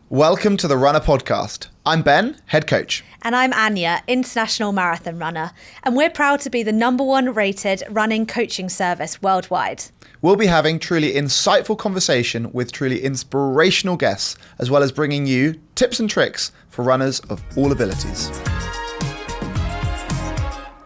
Welcome to the Runna Podcast. I'm Ben, head coach. And I'm Anya, international marathon runner. And we're proud to be the #1 rated running coaching service worldwide. We'll be having truly insightful conversation with truly inspirational guests, as well as bringing you tips and tricks for runners of all abilities.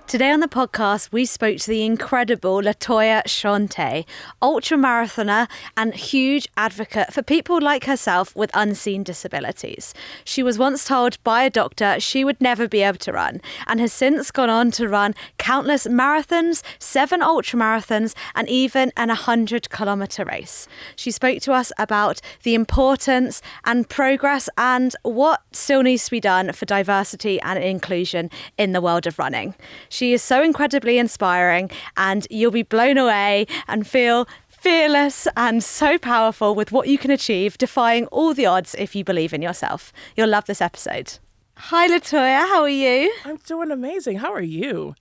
Today on the podcast, we spoke to the incredible Latoya Shauntay, ultra-marathoner and huge advocate for people like herself with unseen disabilities. She was once told by a doctor she would never be able to run and has since gone on to run countless marathons, 7 ultra-marathons and even an 100-kilometre race. She spoke to us about the importance and progress and what still needs to be done for diversity and inclusion in the world of running. She is so incredibly inspiring and you'll be blown away and feel fearless and so powerful with what you can achieve, defying all the odds if you believe in yourself. You'll love this episode. Hi Latoya, how are you? I'm doing amazing. How are you?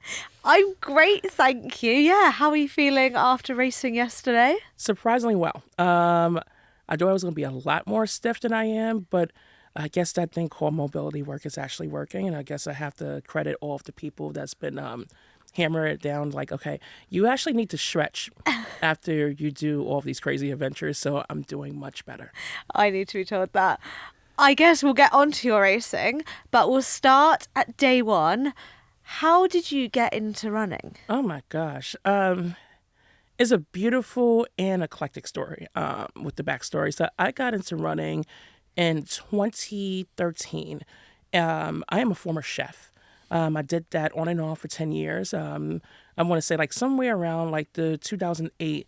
I'm great, thank you. Yeah, how are you feeling after racing yesterday? Surprisingly well. I thought I was going to be a lot more stiff than I am, but I guess that thing called mobility work is actually working, and I guess I have to credit all of the people that's been hammering it down, like, okay, you actually need to stretch after you do all of these crazy adventures, so I'm doing much better. I need to be told that. I guess we'll get on to your racing, but we'll start at day one. How did you get into running? Oh my gosh. It's a beautiful and eclectic story with the backstory. So I got into running in 2013. I am a former chef. I did that on and off for 10 years. I want to say like somewhere around like the 2008,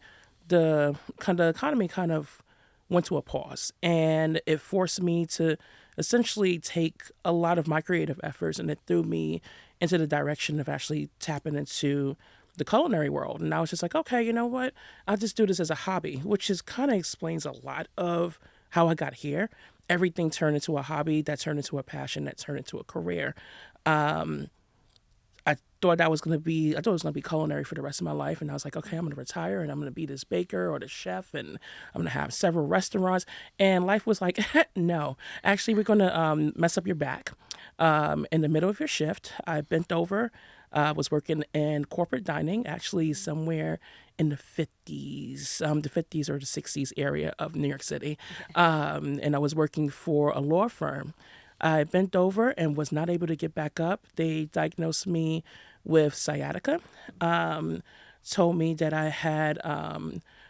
the economy kind of went to a pause, and it forced me to essentially take a lot of my creative efforts, and it threw me into the direction of actually tapping into the culinary world. And I was just like, okay, you know what? I'll just do this as a hobby, which is kind of explains a lot of how I got here. Everything turned into a hobby, that turned into a passion, that turned into a career. I thought it was going to be culinary for the rest of my life. And I was like, okay, I'm going to retire and I'm going to be this baker or the chef and I'm going to have several restaurants. And life was like, no, actually, we're going to mess up your back. In the middle of your shift, I bent over, was working in corporate dining, actually somewhere in the 50s or the 60s area of New York City. And I was working for a law firm. I bent over and was not able to get back up. They diagnosed me with sciatica, told me that I had,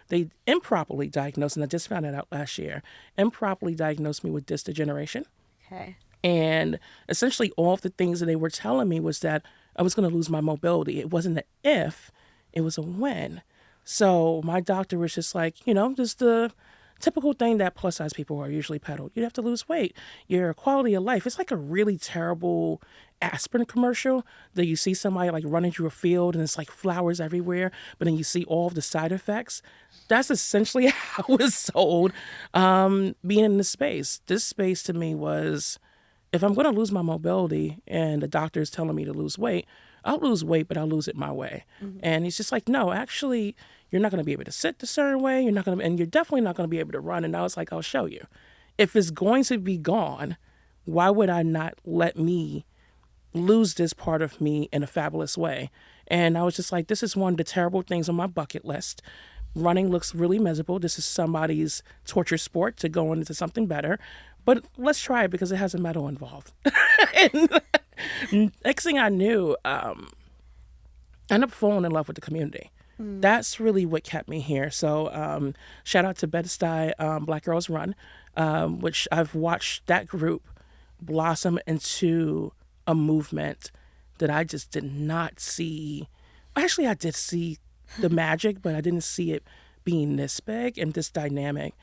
they improperly diagnosed, and I just found that out last year, improperly diagnosed me with disc degeneration. Okay. And essentially all of the things that they were telling me was that I was going to lose my mobility. It wasn't an if, it was a when. So my doctor was just like, just the typical thing that plus size people are usually peddled. You have to lose weight. Your quality of life. It's like a really terrible aspirin commercial that you see somebody like running through a field and it's like flowers everywhere, but then you see all of the side effects. That's essentially how it was sold being in this space. This space to me was, if I'm going to lose my mobility and the doctor is telling me to lose weight, I'll lose weight, but I'll lose it my way. Mm-hmm. And he's just like, no, actually, you're not going to be able to sit a certain way. And you're definitely not going to be able to run. And I was like, I'll show you. If it's going to be gone, why would I not let me lose this part of me in a fabulous way? And I was just like, this is one of the terrible things on my bucket list. Running looks really miserable. This is somebody's torture sport to go into something better. But let's try it because it has a medal involved. And next thing I knew, I ended up falling in love with the community. That's really what kept me here. So shout out to Bed-Stuy Black Girls Run, which I've watched that group blossom into a movement that I just did not see. Actually, I did see the magic, but I didn't see it being this big and this dynamic.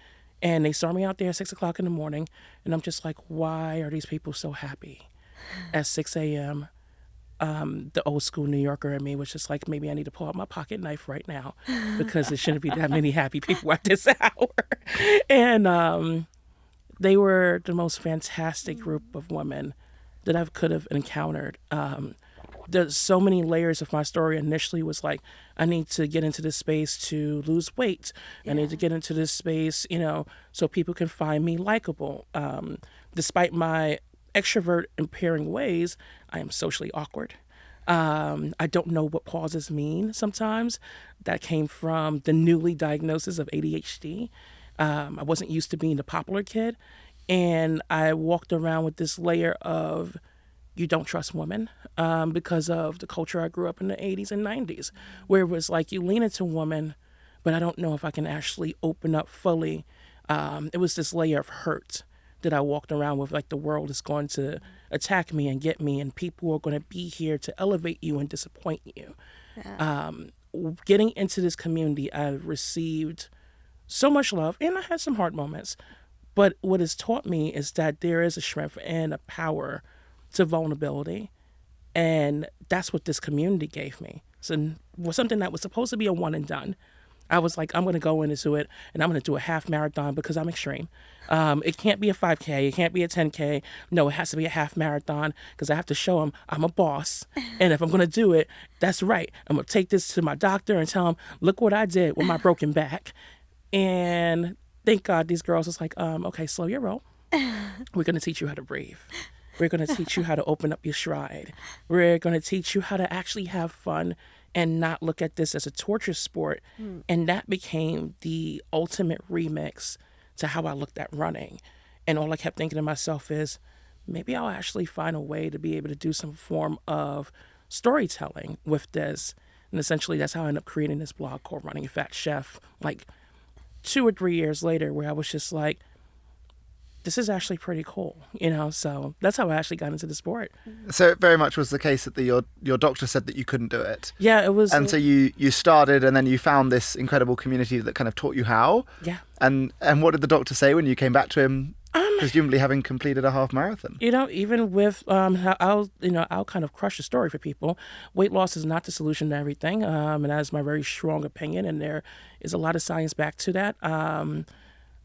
And they saw me out there at 6 o'clock in the morning, and I'm just like, why are these people so happy at 6 a.m.? The old school New Yorker in me was just like, maybe I need to pull out my pocket knife right now because there shouldn't be that many happy people at this hour. And they were the most fantastic group of women that I could have encountered. there's so many layers of my story. Initially was like, I need to get into this space to lose weight. I need to get into this space, so people can find me likable. Despite my extrovert impairing ways, I am socially awkward. I don't know what pauses mean sometimes. That came from the newly diagnosis of ADHD. I wasn't used to being the popular kid. And I walked around with this layer of, you don't trust women, because of the culture I grew up in the 80s and 90s, where it was like, you lean into women, but I don't know if I can actually open up fully. It was this layer of hurt that I walked around with, like the world is going to attack me and get me, and people are going to be here to elevate you and disappoint you. Yeah. Getting into this community, I received so much love, and I had some hard moments. But what it's taught me is that there is a strength and a power to vulnerability. And that's what this community gave me. So it was something that was supposed to be a one and done. I was like, I'm going to go into it and I'm going to do a half marathon because I'm extreme. It can't be a 5K. It can't be a 10K. No, it has to be a half marathon because I have to show them I'm a boss. And if I'm going to do it, that's right. I'm going to take this to my doctor and tell him, look what I did with my broken back. And thank God these girls was like, okay, slow your roll. We're going to teach you how to breathe. We're going to teach you how to open up your stride. We're going to teach you how to actually have fun and not look at this as a torture sport. And that became the ultimate remix to how I looked at running. And all I kept thinking to myself is, maybe I'll actually find a way to be able to do some form of storytelling with this. And essentially that's how I ended up creating this blog called Running Fat Chef, like 2 or 3 years later, where I was just like, this is actually pretty cool, so that's how I actually got into the sport. So it very much was the case that your doctor said that you couldn't do it. Yeah, it was. And so you started, and then you found this incredible community that kind of taught you how. Yeah. And what did the doctor say when you came back to him, presumably having completed a half marathon? Even with I'll kind of crush the story for people. Weight loss is not the solution to everything, and that is my very strong opinion, and there is a lot of science back to that.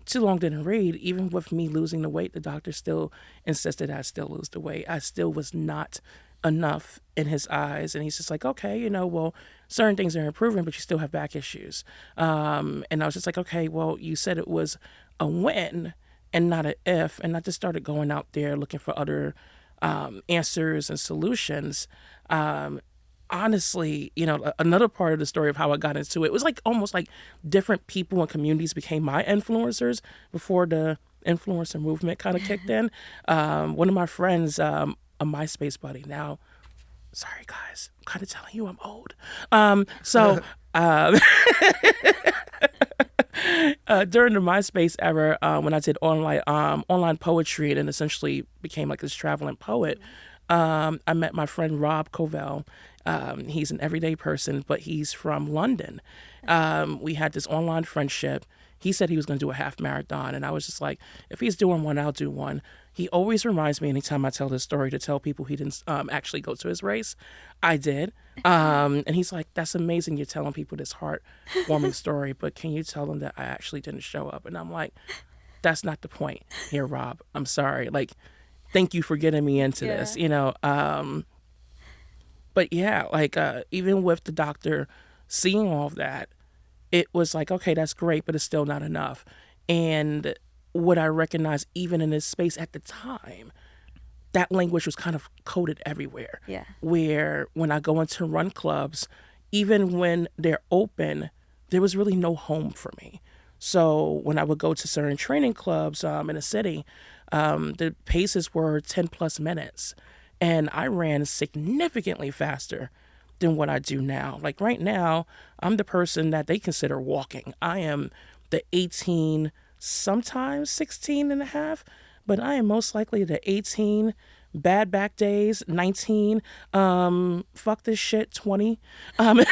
Too long didn't read. Even with me losing the weight, the doctor still insisted I still lose the weight. I still was not enough in his eyes. And he's just like, okay, well, certain things are improving, but you still have back issues. And I was just like, okay, well, you said it was a when and not an if. And I just started going out there looking for other answers and solutions. Honestly, another part of the story of how I got into it was like almost like different people and communities became my influencers before the influencer movement kind of kicked in. One of my friends, a MySpace buddy now, sorry guys, I'm kind of telling you I'm old. During the MySpace era, when I did online poetry and then essentially became like this traveling poet, I met my friend Rob Covell. He's an everyday person, but he's from London. We had this online friendship. He said he was going to do a half marathon, and I was just like, if he's doing one, I'll do one. He always reminds me anytime I tell this story to tell people he didn't actually go to his race. I did. And he's like, that's amazing you're telling people this heartwarming story, but can you tell them that I actually didn't show up? And I'm like, that's not the point here, Rob. I'm sorry. Like, thank you for getting me into this, But yeah, like even with the doctor seeing all of that, it was like, okay, that's great, but it's still not enough. And what I recognized even in this space at the time, that language was kind of coded everywhere. Yeah. Where when I go into run clubs, even when they're open, there was really no home for me. So when I would go to certain training clubs in a city, the paces were 10 plus minutes. And I ran significantly faster than what I do now. Like right now, I'm the person that they consider walking. I am the 18, sometimes 16 and a half, but I am most likely the 18, bad back days, 19, fuck this shit, 20. And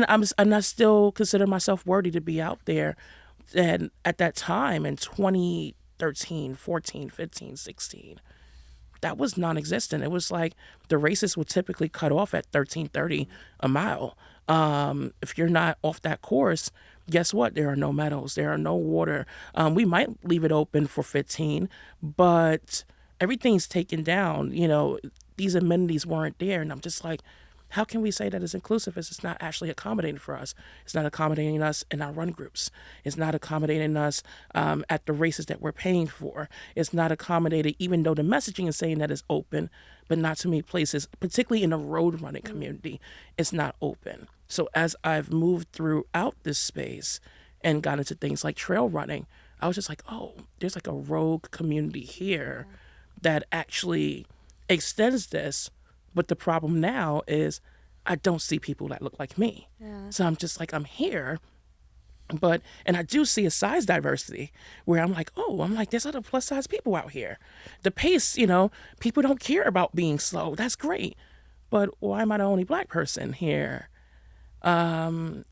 I still consider myself worthy to be out there. And at that time in 2013, 14, 15, 16, that was non-existent. It was like the races would typically cut off at 13:30 a mile. If you're not off that course, guess what? There are no medals. There are no water. We might leave it open for 15, but everything's taken down. these amenities weren't there. And I'm just like, how can we say that it's inclusive if it's not actually accommodating for us? It's not accommodating us in our run groups. It's not accommodating us at the races that we're paying for. It's not accommodated, even though the messaging is saying that it's open, but not too many places, particularly in the road running community, it's not open. So as I've moved throughout this space and got into things like trail running, I was just like, oh, there's like a rogue community here that actually extends this. But the problem now is I don't see people that look like me. Yeah. So I'm just like, I'm here. And I do see a size diversity where I'm like, there's other plus size people out here. The pace, people don't care about being slow. That's great. But why am I the only Black person here? When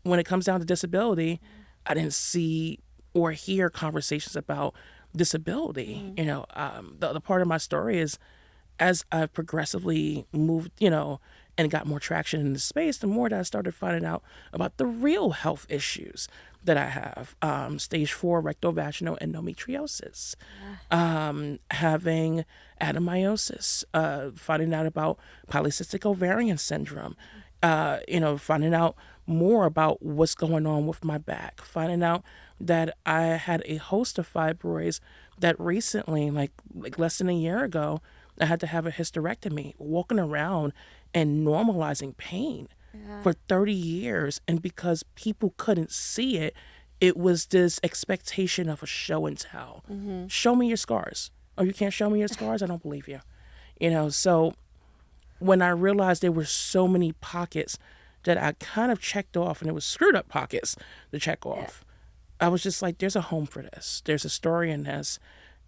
it comes down to disability, I didn't see or hear conversations about disability. The part of my story is, as I've progressively moved, and got more traction in the space, the more that I started finding out about the real health issues that I have. Stage 4 rectovaginal endometriosis, having adenomyosis, finding out about polycystic ovarian syndrome, finding out more about what's going on with my back, finding out that I had a host of fibroids that recently, like less than a year ago, I had to have a hysterectomy, walking around and normalizing pain for 30 years. And because people couldn't see it, it was this expectation of a show and tell. Mm-hmm. Show me your scars. Oh, you can't show me your scars? I don't believe you. So when I realized there were so many pockets that I kind of checked off, and it was screwed up pockets to check off, I was just like, there's a home for this. There's a story in this.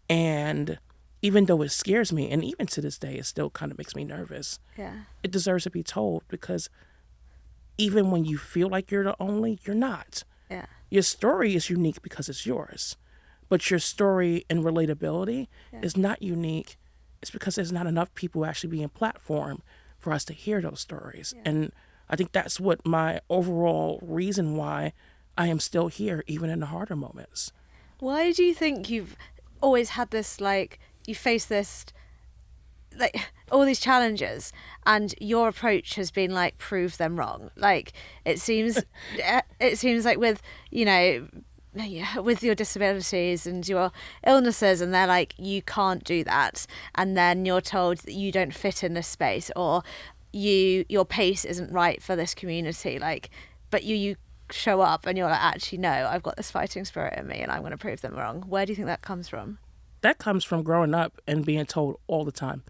And even though it scares me, and even to this day, it still kind of makes me nervous. Yeah. It deserves to be told, because even when you feel like you're the only, you're not. Yeah. Your story is unique because it's yours. But your story and relatability is not unique. It's because there's not enough people actually being platformed for us to hear those stories. Yeah. And I think that's what my overall reason why I am still here, even in the harder moments. Why do you think you've always had this, you face this, all these challenges, and your approach has been prove them wrong? It seems like with your disabilities and your illnesses, and they're like, you can't do that, and then you're told that you don't fit in this space, or your pace isn't right for this community, but you show up and you're like, actually no, I've got this fighting spirit in me and I'm going to prove them wrong. Where do you think that comes from? That comes from growing up and being told all the time.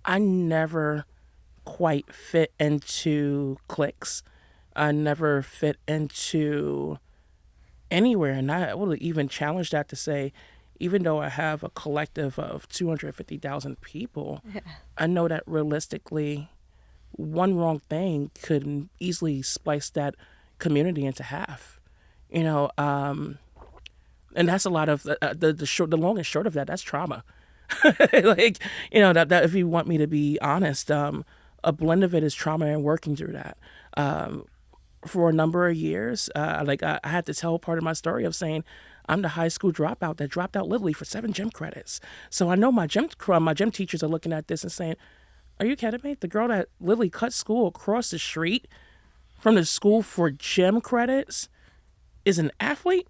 I never quite fit into cliques. I never fit into anywhere. And I will even challenge that to say, even though I have a collective of 250,000 people, I know that realistically, one wrong thing could easily splice that community into half. And that's a lot of the long and short of that. That's trauma. That if you want me to be honest, a blend of it is trauma and working through that. For a number of years, I had to tell part of my story of saying I'm the high school dropout that dropped out literally for 7 gym credits. So I know my gym teachers are looking at this and saying, "Are you kidding me? The girl that literally cut school across the street from the school for gym credits is an athlete?"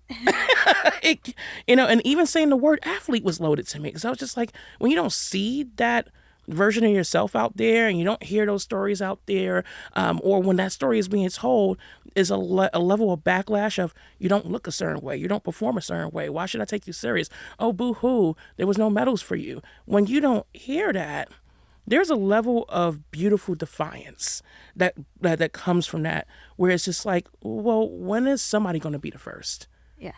And even saying the word athlete was loaded to me, because I was just like, when you don't see that version of yourself out there and you don't hear those stories out there, or when that story is being told, is a level of backlash of, you don't look a certain way, you don't perform a certain way, why should I take you serious? Oh, boo-hoo, there was no medals for you. When you don't hear that, there's a level of beautiful defiance that comes from that, where it's just like, well, when is somebody going to be the first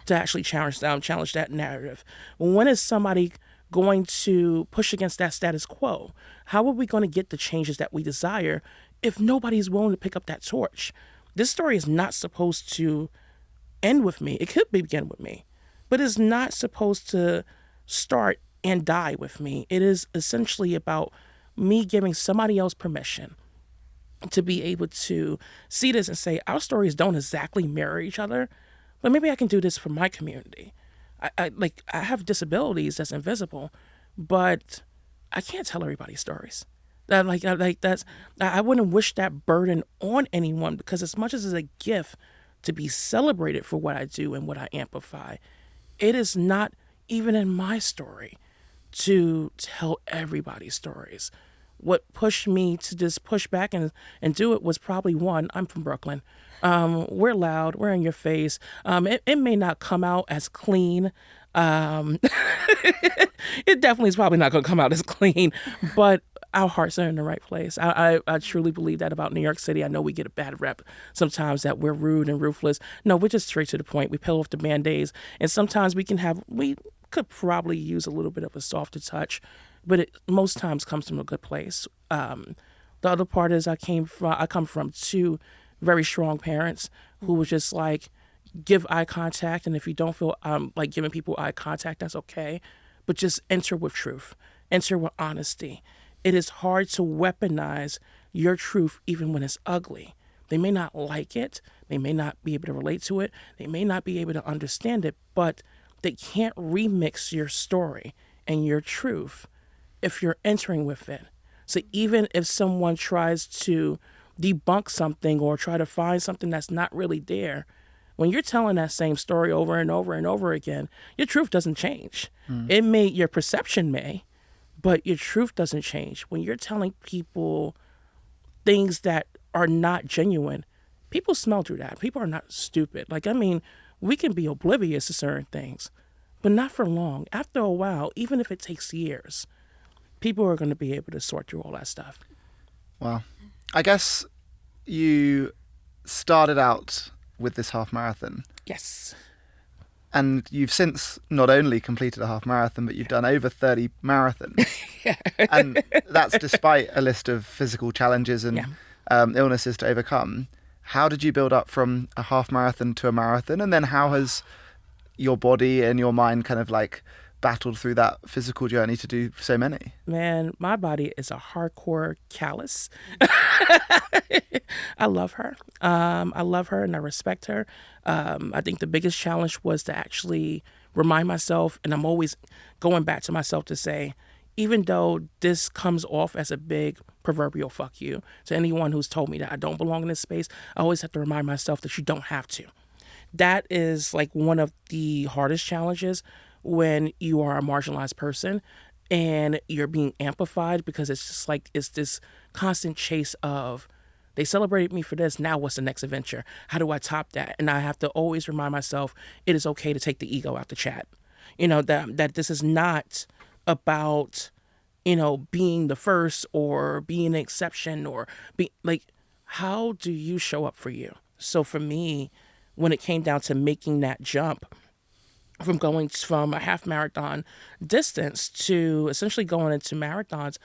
to actually challenge that narrative? When is somebody going to push against that status quo? How are we going to get the changes that we desire if nobody's willing to pick up that torch? This story is not supposed to end with me. It could begin with me, but it's not supposed to start and die with me. It is essentially about me giving somebody else permission to be able to see this and say, our stories don't exactly mirror each other, but maybe I can do this for my community. I have disabilities that's invisible, but I can't tell everybody's stories. I wouldn't wish that burden on anyone, because as much as it's a gift to be celebrated for what I do and what I amplify, it is not even in my story to tell everybody's stories. What pushed me to just push back and do it was probably, one, I'm from Brooklyn. We're loud, we're in your face. It may not come out as clean. It definitely is probably not going to come out as clean, but our hearts are in the right place. I truly believe that about New York City. I know we get a bad rep sometimes that we're rude and ruthless. No, we're just straight to the point. We peel off the Band-Aids, and sometimes we could probably use a little bit of a softer touch, but it most times comes from a good place. The other part is I come from two very strong parents who was just like, give eye contact, and if you don't feel like giving people eye contact, that's okay, but just enter with truth, enter with honesty. It is hard to weaponize your truth even when it's ugly. They may not like it, they may not be able to relate to it, they may not be able to understand it, but they can't remix your story and your truth if you're entering with it. So even if someone tries to debunk something or try to find something that's not really there, when you're telling that same story over and over and over again, your truth doesn't change. Your perception may, but your truth doesn't change. When you're telling people things that are not genuine, people smell through that. People are not stupid. We can be oblivious to certain things, but not for long. After a while, even if it takes years, people are going to be able to sort through all that stuff. Well, I guess you started out with this half marathon. Yes. And you've since not only completed a half marathon, but you've done over 30 marathons. Yeah. And that's despite a list of physical challenges and illnesses to overcome. How did you build up from a half marathon to a marathon? And then how has your body and your mind kind of like battled through that physical journey to do so many? Man, my body is a hardcore callous. I love her. I love her and I respect her. I think the biggest challenge was to actually remind myself, and I'm always going back to myself to say, even though this comes off as a big proverbial fuck you to anyone who's told me that I don't belong in this space, I always have to remind myself that you don't have to. That is like one of the hardest challenges when you are a marginalized person and you're being amplified, because it's just like, it's this constant chase of, they celebrated me for this, now what's the next adventure? How do I top that? And I have to always remind myself, it is okay to take the ego out the chat. That this is not about, being the first or being an exception or be like, how do you show up for you? So for me, when it came down to making that jump from going from a half marathon distance to essentially going into marathons,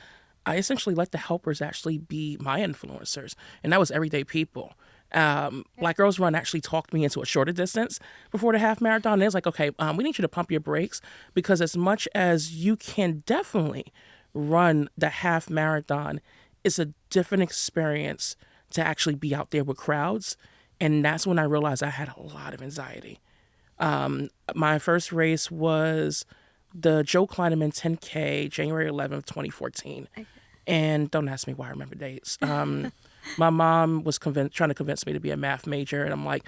I essentially let the helpers actually be my influencers. And that was everyday people. Black Girls Run actually talked me into a shorter distance before the half marathon. It was like, okay, we need you to pump your brakes, because as much as you can definitely run the half marathon, it's a different experience to actually be out there with crowds. And that's when I realized I had a lot of anxiety. My first race was the Joe Kleineman 10K, January 11th, 2014. Okay. And don't ask me why I remember dates. My mom was trying to convince me to be a math major. And I'm like,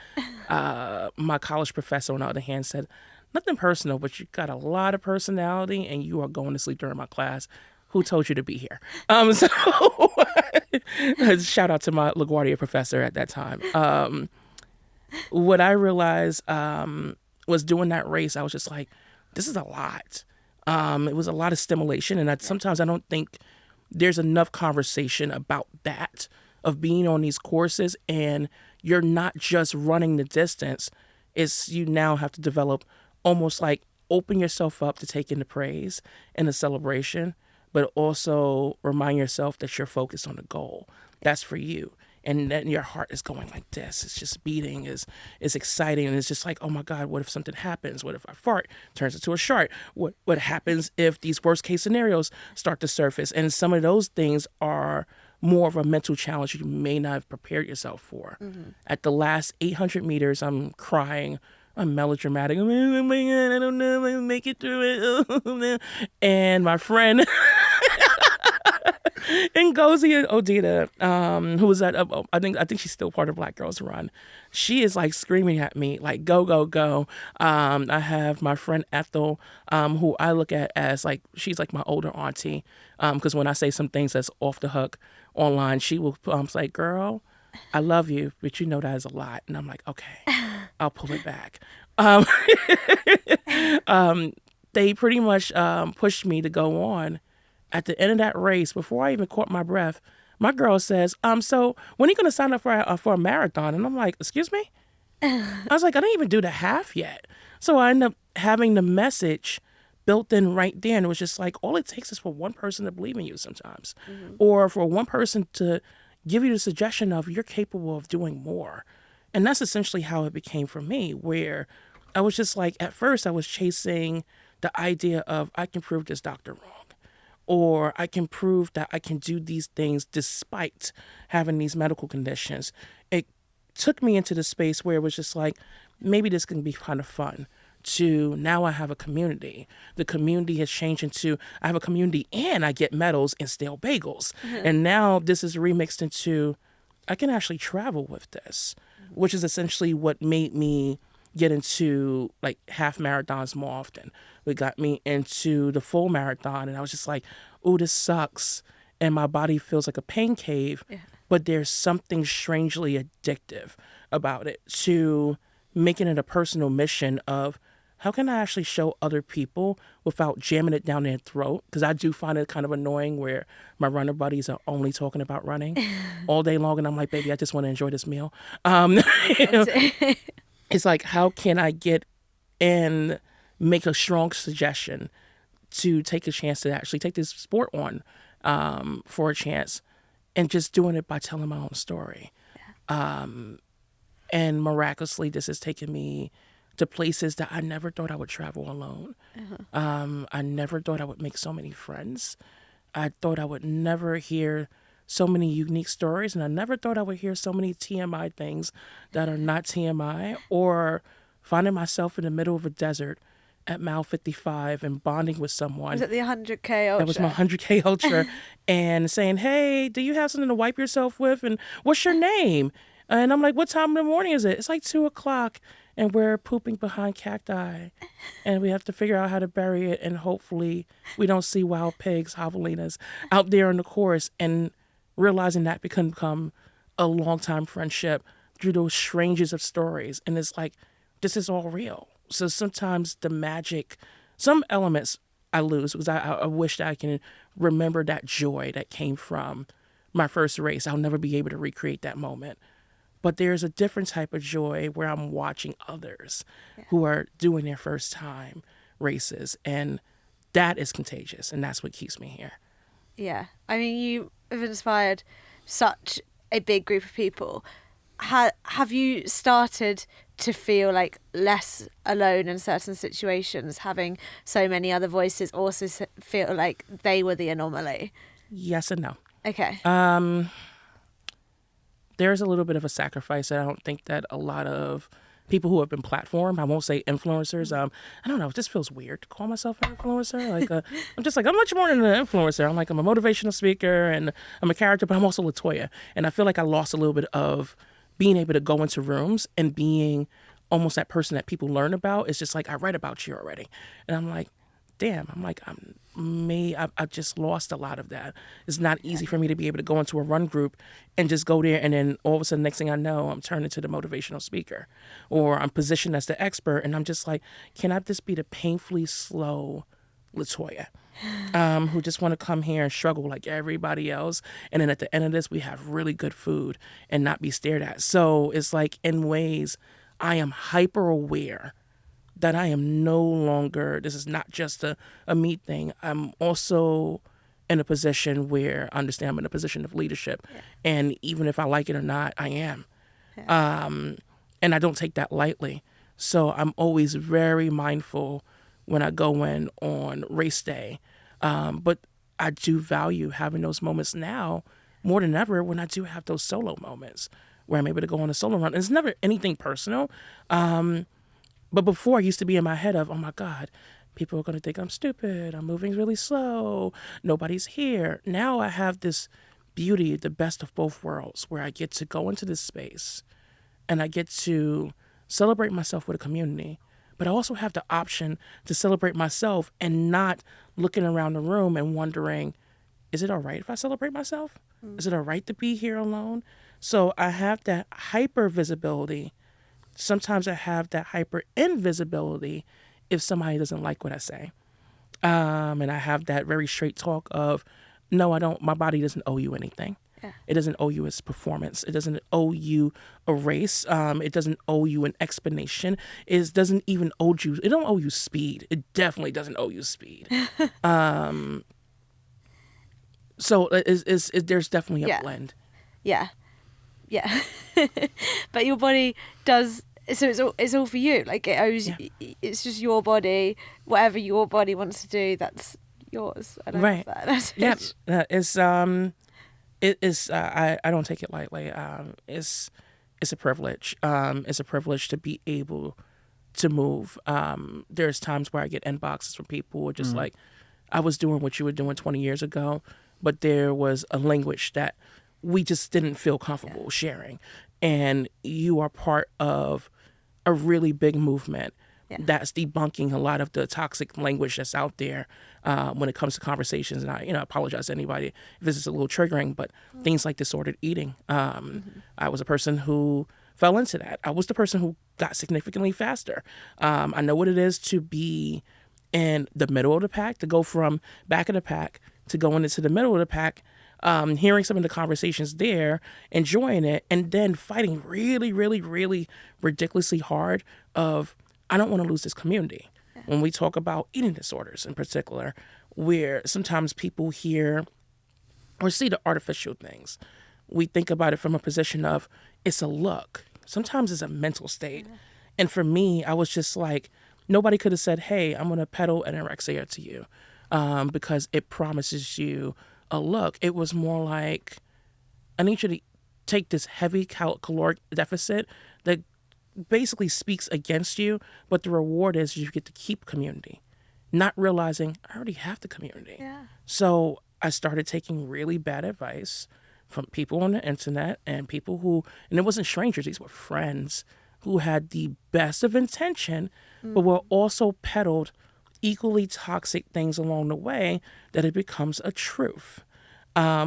my college professor on the other hand said, nothing personal, but you got a lot of personality and you are going to sleep during my class. Who told you to be here? So shout out to my LaGuardia professor at that time. What I realized was doing that race, I was just like, this is a lot. It was a lot of stimulation. And sometimes I don't think there's enough conversation about that, of being on these courses and you're not just running the distance. It's you now have to develop almost like open yourself up to taking the praise and the celebration, but also remind yourself that you're focused on the goal. That's for you. And then your heart is going like this. It's just beating, is exciting. And it's just like, oh my God, what if something happens? What if I fart, turns into a shark? What happens if these worst case scenarios start to surface? And some of those things are more of a mental challenge you may not have prepared yourself for. Mm-hmm. At the last 800 meters, I'm crying. I'm melodramatic. Oh my God, I don't know if I can make it through it. And my friend, Ngozi and Odita, who was at, I think she's still part of Black Girls Run. She is like screaming at me, like, go, go, go. I have my friend Ethel, who I look at as like, she's like my older auntie. Because when I say some things that's off the hook online, she will say, girl, I love you, but you know that is a lot. And I'm like, okay, I'll pull it back. They pretty much pushed me to go on. At the end of that race, before I even caught my breath, my girl says, so when are you going to sign up for a marathon? And I'm like, excuse me? I was like, I didn't even do the half yet. So I ended up having the message built in right there. And it was just like, all it takes is for one person to believe in you sometimes. Or for one person to give you the suggestion of you're capable of doing more. And that's essentially how it became for me, where I was just like, at first I was chasing the idea of I can prove this doctor wrong. Or I can prove that I can do these things despite having these medical conditions. It took me into the space where it was just like, maybe this can be kind of fun. To now I have a community. The community has changed into, I have a community and I get medals and stale bagels. And now this is remixed into, I can actually travel with this, which is essentially what made me get into like half marathons more often. It got me into the full marathon, and I was just like, oh, this sucks. And my body feels like a pain cave, but there's something strangely addictive about it, to making it a personal mission of how can I actually show other people without jamming it down their throat? Because I do find it kind of annoying where my runner buddies are only talking about running all day long. And I'm like, baby, I just want to enjoy this meal. It's like, how can I get and make a strong suggestion to take a chance to actually take this sport on for a chance, and just doing it by telling my own story. And miraculously, this has taken me to places that I never thought I would travel alone. I never thought I would make so many friends. I thought I would never hear so many unique stories, and I never thought I would hear so many TMI things that are not TMI, or finding myself in the middle of a desert at mile 55 and bonding with someone. Was it the 100K Ultra? That was my 100K Ultra. And saying, hey, do you have something to wipe yourself with? And what's your name? And I'm like, what time in the morning is it? It's like 2:00, and we're pooping behind cacti. And we have to figure out how to bury it, and hopefully we don't see wild pigs, javelinas, out there in the course. And realizing that can become a long-time friendship through those strangest of stories. And it's like, this is all real. So sometimes the magic, some elements I lose, because I wish that I can remember that joy that came from my first race. I'll never be able to recreate that moment. But there's a different type of joy where I'm watching others who are doing their first time races. And that is contagious. And that's what keeps me here. Yeah. I mean, you have inspired such a big group of people. Have you started to feel like less alone in certain situations, having so many other voices also feel like they were the anomaly? Yes and no. Okay. There's a little bit of a sacrifice that I don't think that a lot of people who have been platformed, I won't say influencers, I don't know, it just feels weird to call myself an influencer. Like, I'm just like, I'm much more than an influencer. I'm like, I'm a motivational speaker and I'm a character, but I'm also Latoya. And I feel like I lost a little bit of being able to go into rooms and being almost that person that people learn about. It's just like, I read about you already. And I'm like, damn, I've just lost a lot of that. It's not easy for me to be able to go into a run group and just go there, and then all of a sudden, next thing I know, I'm turned into the motivational speaker, or I'm positioned as the expert, and I'm just like, can I just be the painfully slow Latoya, who just want to come here and struggle like everybody else, and then at the end of this, we have really good food and not be stared at. So it's like, in ways, I am hyper aware that I am no longer, this is not just a me thing. I'm also in a position where I understand I'm in a position of leadership. Yeah. And even if I like it or not, I am. Yeah. And I don't take that lightly. So I'm always very mindful when I go in on race day. But I do value having those moments now more than ever when I do have those solo moments where I'm able to go on a solo run. And it's never anything personal. But before, I used to be in my head of, oh my God, people are going to think I'm stupid. I'm moving really slow. Nobody's here. Now I have this beauty, the best of both worlds, where I get to go into this space and I get to celebrate myself with a community. But I also have the option to celebrate myself and not looking around the room and wondering, is it all right if I celebrate myself? Is it all right to be here alone? So I have that hyper visibility. Sometimes I have that hyper invisibility if somebody doesn't like what I say. And I have that very straight talk of, no, I don't. My body doesn't owe you anything. Yeah. It doesn't owe you its performance. It doesn't owe you a race. It doesn't owe you an explanation. It doesn't even owe you. It don't owe you speed. It definitely doesn't owe you speed. So there's definitely a blend. Yeah. But your body does. So it's all for you. Like it owes. Yeah. It's just your body. Whatever your body wants to do, that's yours. I don't right. That. Yeah. I don't take it lightly. It's a privilege. It's a privilege to be able to move. There's times where I get inboxes from people who are just like, I was doing what you were doing 20 years ago, but there was a language that we just didn't feel comfortable sharing. And you are part of a really big movement that's debunking a lot of the toxic language that's out there when it comes to conversations. And I apologize to anybody if this is a little triggering, but things like disordered eating. I was a person who fell into that. I was the person who got significantly faster. I know what it is to be in the middle of the pack, to go from back of the pack to going into the middle of the pack, hearing some of the conversations there, enjoying it, and then fighting really, really, really ridiculously hard of, I don't want to lose this community. Yeah. When we talk about eating disorders in particular, where sometimes people hear or see the artificial things, we think about it from a position of, it's a look. Sometimes it's a mental state. Yeah. And for me, I was just like, nobody could have said, hey, I'm going to peddle anorexia to you because it promises you a look. It was more like, I need you to take this heavy caloric deficit that basically speaks against you, but the reward is you get to keep community, not realizing I already have the community. Yeah. So I started taking really bad advice from people on the internet and people who, and it wasn't strangers, these were friends who had the best of intention, but were also peddled equally toxic things along the way that it becomes a truth,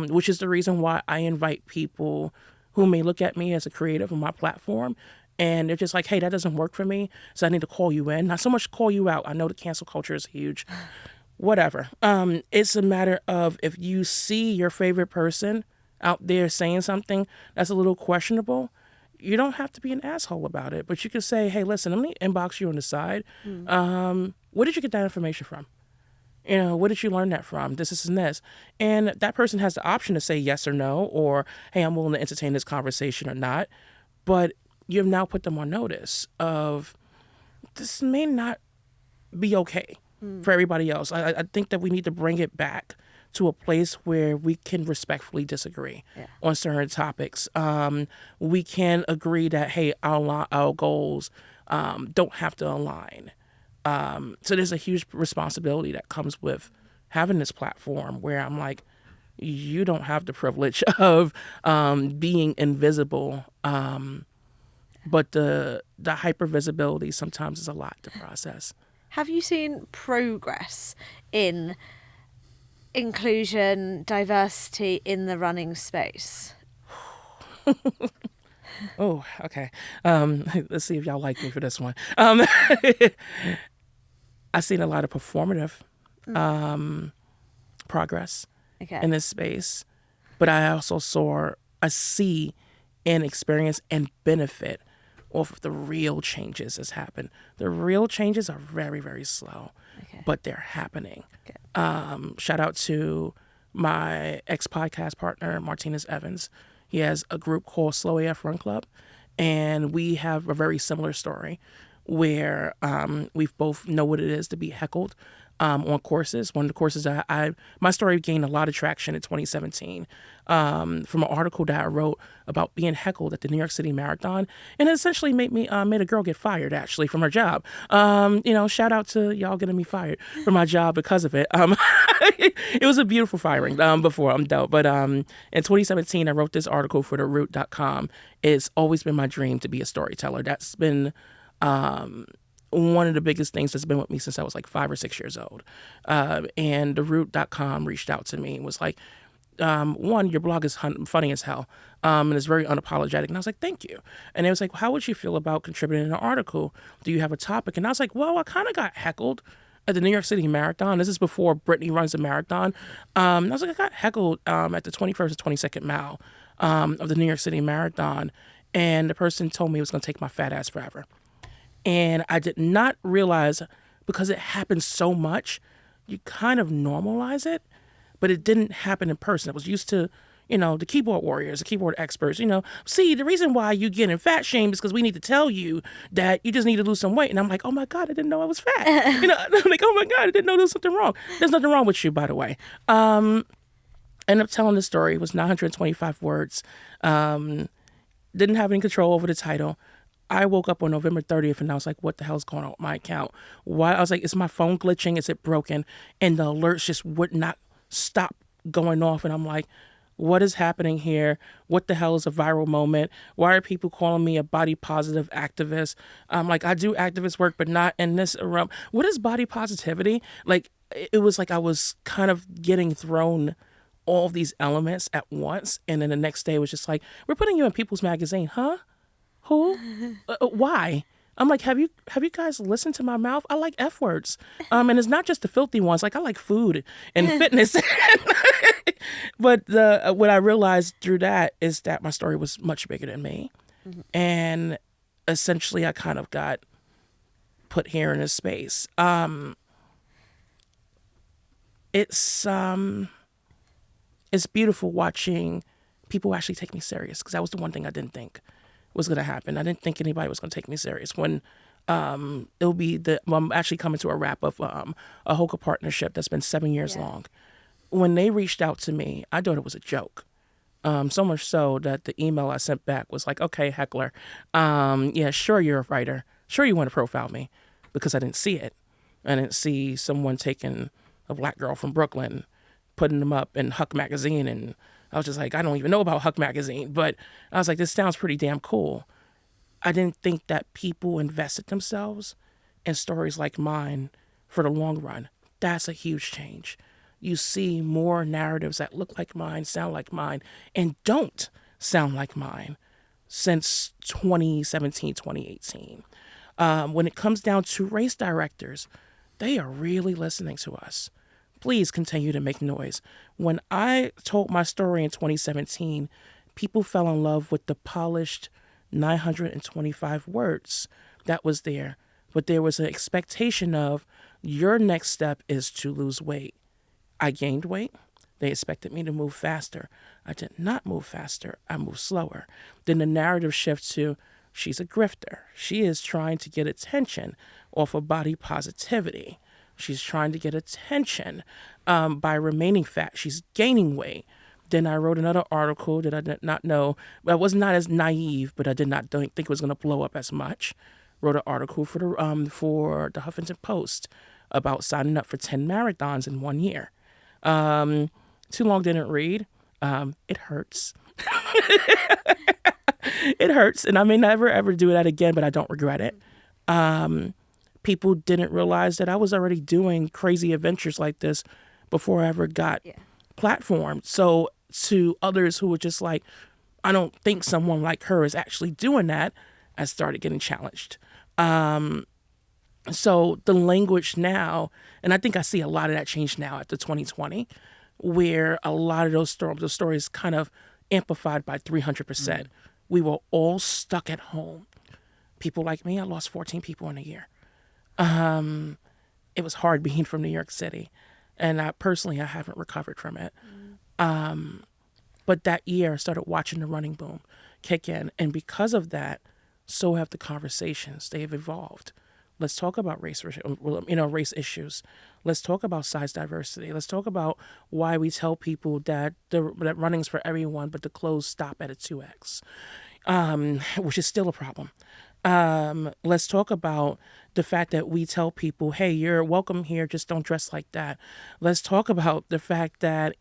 which is the reason why I invite people who may look at me as a creative on my platform and they're just like, hey, that doesn't work for me, so I need to call you in. Not so much call you out. I know the cancel culture is huge. Whatever. It's a matter of if you see your favorite person out there saying something that's a little questionable, you don't have to be an asshole about it. But you can say, hey, listen, let me inbox you on the side. Where did you get that information from? Where did you learn that from? This and this. And that person has the option to say yes or no, or, hey, I'm willing to entertain this conversation or not. But you've now put them on notice of this may not be okay for everybody else. I think that we need to bring it back to a place where we can respectfully disagree on certain topics. We can agree that, hey, our goals don't have to align. So there's a huge responsibility that comes with having this platform where I'm like, you don't have the privilege of being invisible. But the hypervisibility sometimes is a lot to process. Have you seen progress in inclusion, diversity in the running space? Oh, okay. Let's see if y'all like me for this one. I've seen a lot of performative progress in this space, but I see and experience and benefit off of the real changes that's happened. The real changes are very, very slow, but they're happening. Shout out to my ex-podcast partner, Martinez Evans. He has a group called Slow AF Run Club, and we have a very similar story where we both know what it is to be heckled on courses. One of the courses my story gained a lot of traction in 2017 from an article that I wrote about being heckled at the New York City Marathon, and it essentially made a girl get fired actually from her job. Shout out to y'all getting me fired from my job because of it. It was a beautiful firing. Before I'm dope, but in 2017 I wrote this article for rewrote.com. It's always been my dream to be a storyteller. That's been one of the biggest things that's been with me since I was like 5 or 6 years old. And rewrote.com reached out to me and was like, one, your blog is funny as hell, and it's very unapologetic. And I was like, thank you. And it was like, how would you feel about contributing an article? Do you have a topic? And I was like, well, I kind of got heckled at the New York City Marathon. This is before Brittany runs the marathon. I was like, I got heckled at the 21st or 22nd mile of the New York City Marathon. And the person told me it was going to take my fat ass forever. And I did not realize, because it happens so much, you kind of normalize it, but it didn't happen in person. I was used to, the keyboard warriors, the keyboard experts, see, the reason why you get in fat shame is because we need to tell you that you just need to lose some weight. And I'm like, oh my God, I didn't know I was fat. I'm like, oh my God, I didn't know there was something wrong. There's nothing wrong with you, by the way. Ended up telling the story. It was 925 words. Didn't have any control over the title. I woke up on November 30th and I was like, what the hell's going on with my account? Why? I was like, is my phone glitching? Is it broken? And the alerts just would not stop going off. And I'm like, what is happening here? What the hell is a viral moment? Why are people calling me a body positive activist? I'm like, I do activist work, but not in this realm. What is body positivity? Like, it was like I was kind of getting thrown all of these elements at once. And then the next day it was just like, we're putting you in People's Magazine, huh? Who? Why? I'm like, have you guys listened to my mouth? I like F words. And it's not just the filthy ones. Like, I like food and fitness. But what I realized through that is that my story was much bigger than me. Mm-hmm. And essentially I kind of got put here in a space. It's beautiful watching people actually take me serious, because that was the one thing I didn't think was going to happen. I didn't think anybody was going to take me serious. When I'm actually coming to a wrap of a Hoka partnership that's been 7 years long. When they reached out to me, I thought it was a joke. So much so that the email I sent back was like, okay, heckler, yeah, sure, you're a writer. Sure, you want to profile me, because I didn't see it. I didn't see someone taking a black girl from Brooklyn, putting them up in Huck magazine, and I was just like, I don't even know about Huck magazine, but I was like, this sounds pretty damn cool. I didn't think that people invested themselves in stories like mine for the long run. That's a huge change. You see more narratives that look like mine, sound like mine, and don't sound like mine since 2017, 2018. When it comes down to race directors, they are really listening to us. Please continue to make noise. When I told my story in 2017, people fell in love with the polished 925 words that was there. But there was an expectation of, your next step is to lose weight. I gained weight. They expected me to move faster. I did not move faster. I moved slower. Then the narrative shifts to, she's a grifter. She is trying to get attention off of body positivity. She's trying to get attention by remaining fat. She's gaining weight. Then I wrote another article that I did not know. I was not as naive, but I did not think it was going to blow up as much. Wrote an article for the Huffington Post about signing up for 10 marathons in 1 year. Too long didn't read. It hurts. It hurts, and I may never ever do that again, but I don't regret it. People didn't realize that I was already doing crazy adventures like this before I ever got platformed. So to others who were just like, I don't think someone like her is actually doing that, I started getting challenged. So the language now, and I think I see a lot of that change now after 2020, where a lot of those stories kind of amplified by 300%. We were all stuck at home. People like me, I lost 14 people in a year. It was hard being from New York City, and I haven't recovered from it. But that year I started watching the running boom kick in, and because of that, so have the conversations. They have evolved. Let's talk about race issues. Let's talk about size diversity. Let's talk about why we tell people that that running's for everyone, but the clothes stop at a 2X, which is still a problem. Let's talk about the fact that we tell people, hey, you're welcome here, just don't dress like that. Let's talk about the fact that,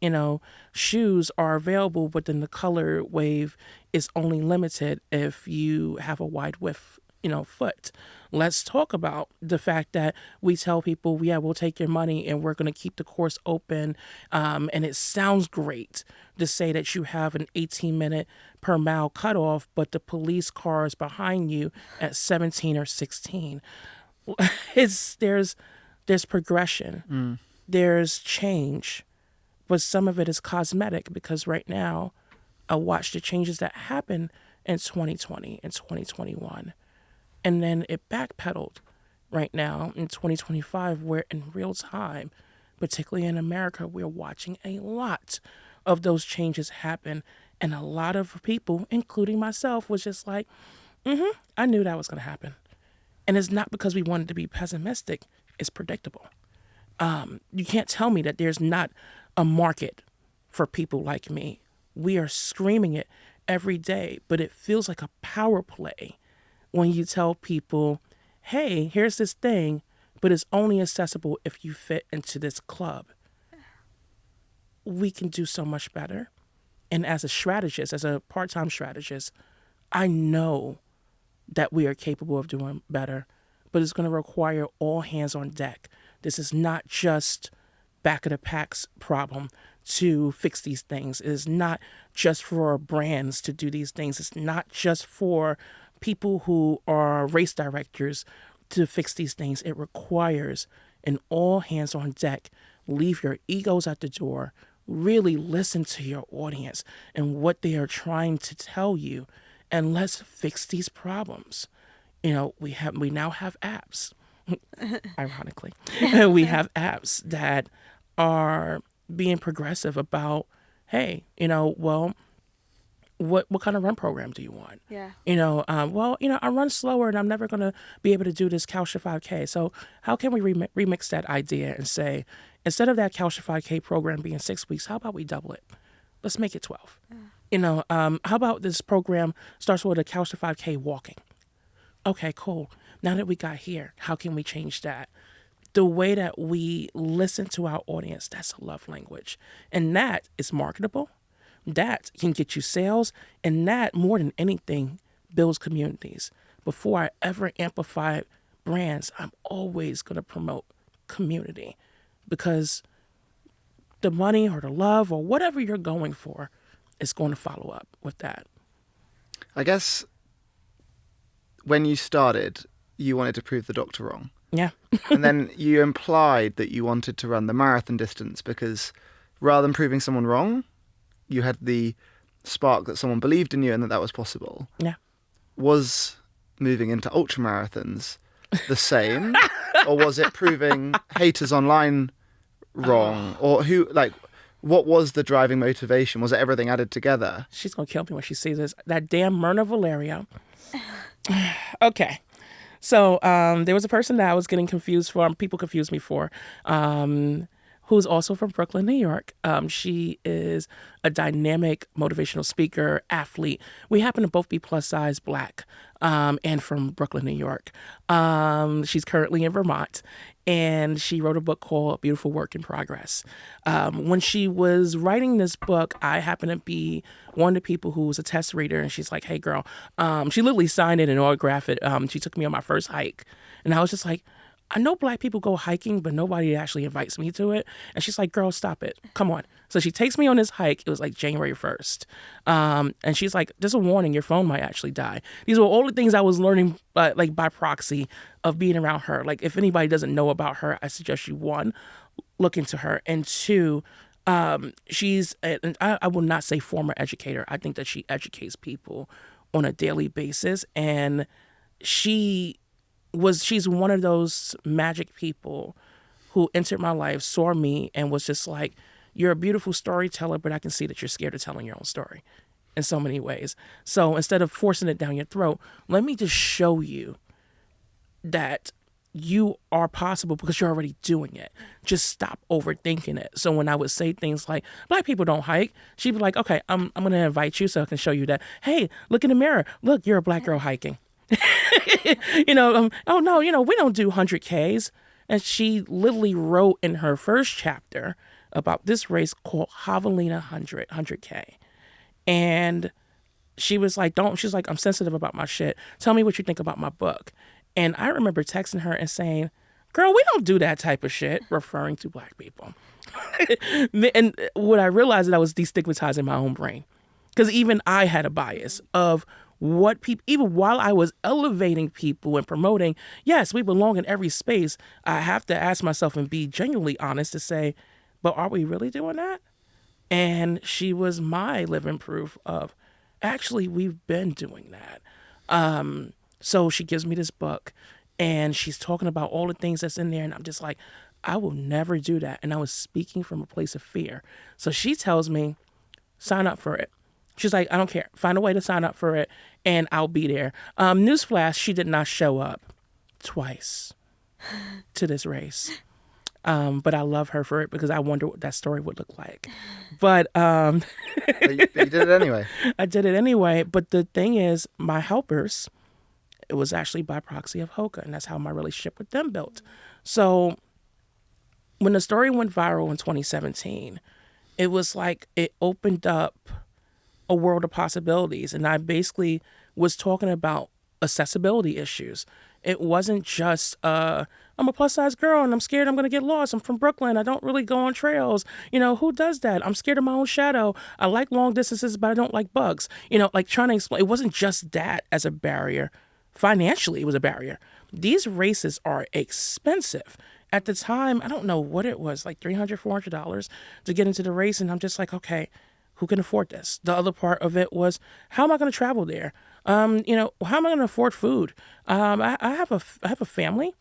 shoes are available, but then the color wave is only limited if you have a wide width, foot. Let's talk about the fact that we tell people, yeah, we'll take your money and we're going to keep the course open. And it sounds great to say that you have an 18-minute per mile cutoff, but the police car is behind you at 17 or 16. There's progression. There's change, but some of it is cosmetic, because right now I watch the changes that happened in 2020 and 2021. And then it backpedaled right now in 2025, where in real time, particularly in America, we're watching a lot of those changes happen. And a lot of people, including myself, was just like, I knew that was going to happen. And it's not because we wanted to be pessimistic. It's predictable. You can't tell me that there's not a market for people like me. We are screaming it every day, but it feels like a power play when you tell people, hey, here's this thing, but it's only accessible if you fit into this club. We can do so much better. And as a strategist, as a part-time strategist, I know that we are capable of doing better, but it's going to require all hands on deck. This is not just back of the pack's problem to fix these things. It is not just for brands to do these things. It's not just for people who are race directors to fix these things. It requires an all hands on deck. Leave your egos at the door. Really listen to your audience and what they are trying to tell you, and let's fix these problems. We now have apps. Ironically, we have apps that are being progressive about, hey, what kind of run program do you want? Yeah. I run slower and I'm never going to be able to do this Calcia 5K. So how can we remix that idea and say, instead of that Calcia 5K program being 6 weeks, how about we double it? Let's make it 12. Yeah. How about this program starts with a Calcia 5K walking? Okay, cool. Now that we got here, how can we change that? The way that we listen to our audience, that's a love language. And that is marketable. That can get you sales, and that, more than anything, builds communities. Before I ever amplify brands, I'm always going to promote community, because the money or the love or whatever you're going for is going to follow up with that. I guess when you started, you wanted to prove the doctor wrong. Yeah. And then you implied that you wanted to run the marathon distance because rather than proving someone wrong, you had the spark that someone believed in you and that was possible. Yeah. Was moving into ultra marathons the same, or was it proving haters online wrong? Or what was the driving motivation? Was it everything added together? She's going to kill me when she sees this. That damn Myrna Valeria. Okay. So there was a person that I was getting confused for, people confused me for, who's also from Brooklyn, New York. She is a dynamic motivational speaker, athlete. We happen to both be plus size Black, and from Brooklyn, New York. She's currently in Vermont, and she wrote a book called Beautiful Work in Progress. When she was writing this book, I happened to be one of the people who was a test reader, and she's like, hey, girl. She literally signed it and autographed it. She took me on my first hike, and I was just like, I know Black people go hiking, but nobody actually invites me to it. And she's like, girl, stop it. Come on. So she takes me on this hike. It was like January 1st. And she's like, there's a warning. Your phone might actually die. These were all the things I was learning by proxy of being around her. Like, if anybody doesn't know about her, I suggest you, one, look into her. And two, she's, I will not say former educator. I think that she educates people on a daily basis. And she's one of those magic people who entered my life, saw me, and was just like, you're a beautiful storyteller, but I can see that you're scared of telling your own story in so many ways. So instead of forcing it down your throat, let me just show you that you are possible because you're already doing it. Just stop overthinking it. So when I would say things like, Black people don't hike, she'd be like, okay, I'm going to invite you so I can show you that. Hey, look in the mirror. Look, you're a Black girl hiking. Oh no, we don't do 100Ks. And she literally wrote in her first chapter about this race called Javelina 100K. And she was like, she's like, I'm sensitive about my shit. Tell me what you think about my book. And I remember texting her and saying, girl, we don't do that type of shit, referring to Black people. And what I realized that I was destigmatizing my own brain. Because even I had a bias of what people, even while I was elevating people and promoting, yes, we belong in every space. I have to ask myself and be genuinely honest to say, but are we really doing that? And she was my living proof of, actually, we've been doing that. So she gives me this book and she's talking about all the things that's in there. And I'm just like, I will never do that. And I was speaking from a place of fear. So she tells me, sign up for it. She's like, I don't care. Find a way to sign up for it and I'll be there. Newsflash, she did not show up twice to this race. But I love her for it because I wonder what that story would look like. But But you did it anyway. I did it anyway. But the thing is, my helpers, it was actually by proxy of Hoka, and that's how my relationship with them built. So when the story went viral in 2017, it was like it opened up a world of possibilities. And I basically was talking about accessibility issues. It wasn't just, I'm a plus size girl and I'm scared I'm going to get lost. I'm from Brooklyn. I don't really go on trails. Who does that? I'm scared of my own shadow. I like long distances, but I don't like bugs. Like trying to explain, it wasn't just that as a barrier. Financially, it was a barrier. These races are expensive. At the time, I don't know what it was, like $300, $400 to get into the race. And I'm just like, okay, who can afford this? The other part of it was, how am I going to travel there? How am I going to afford food? I have a family,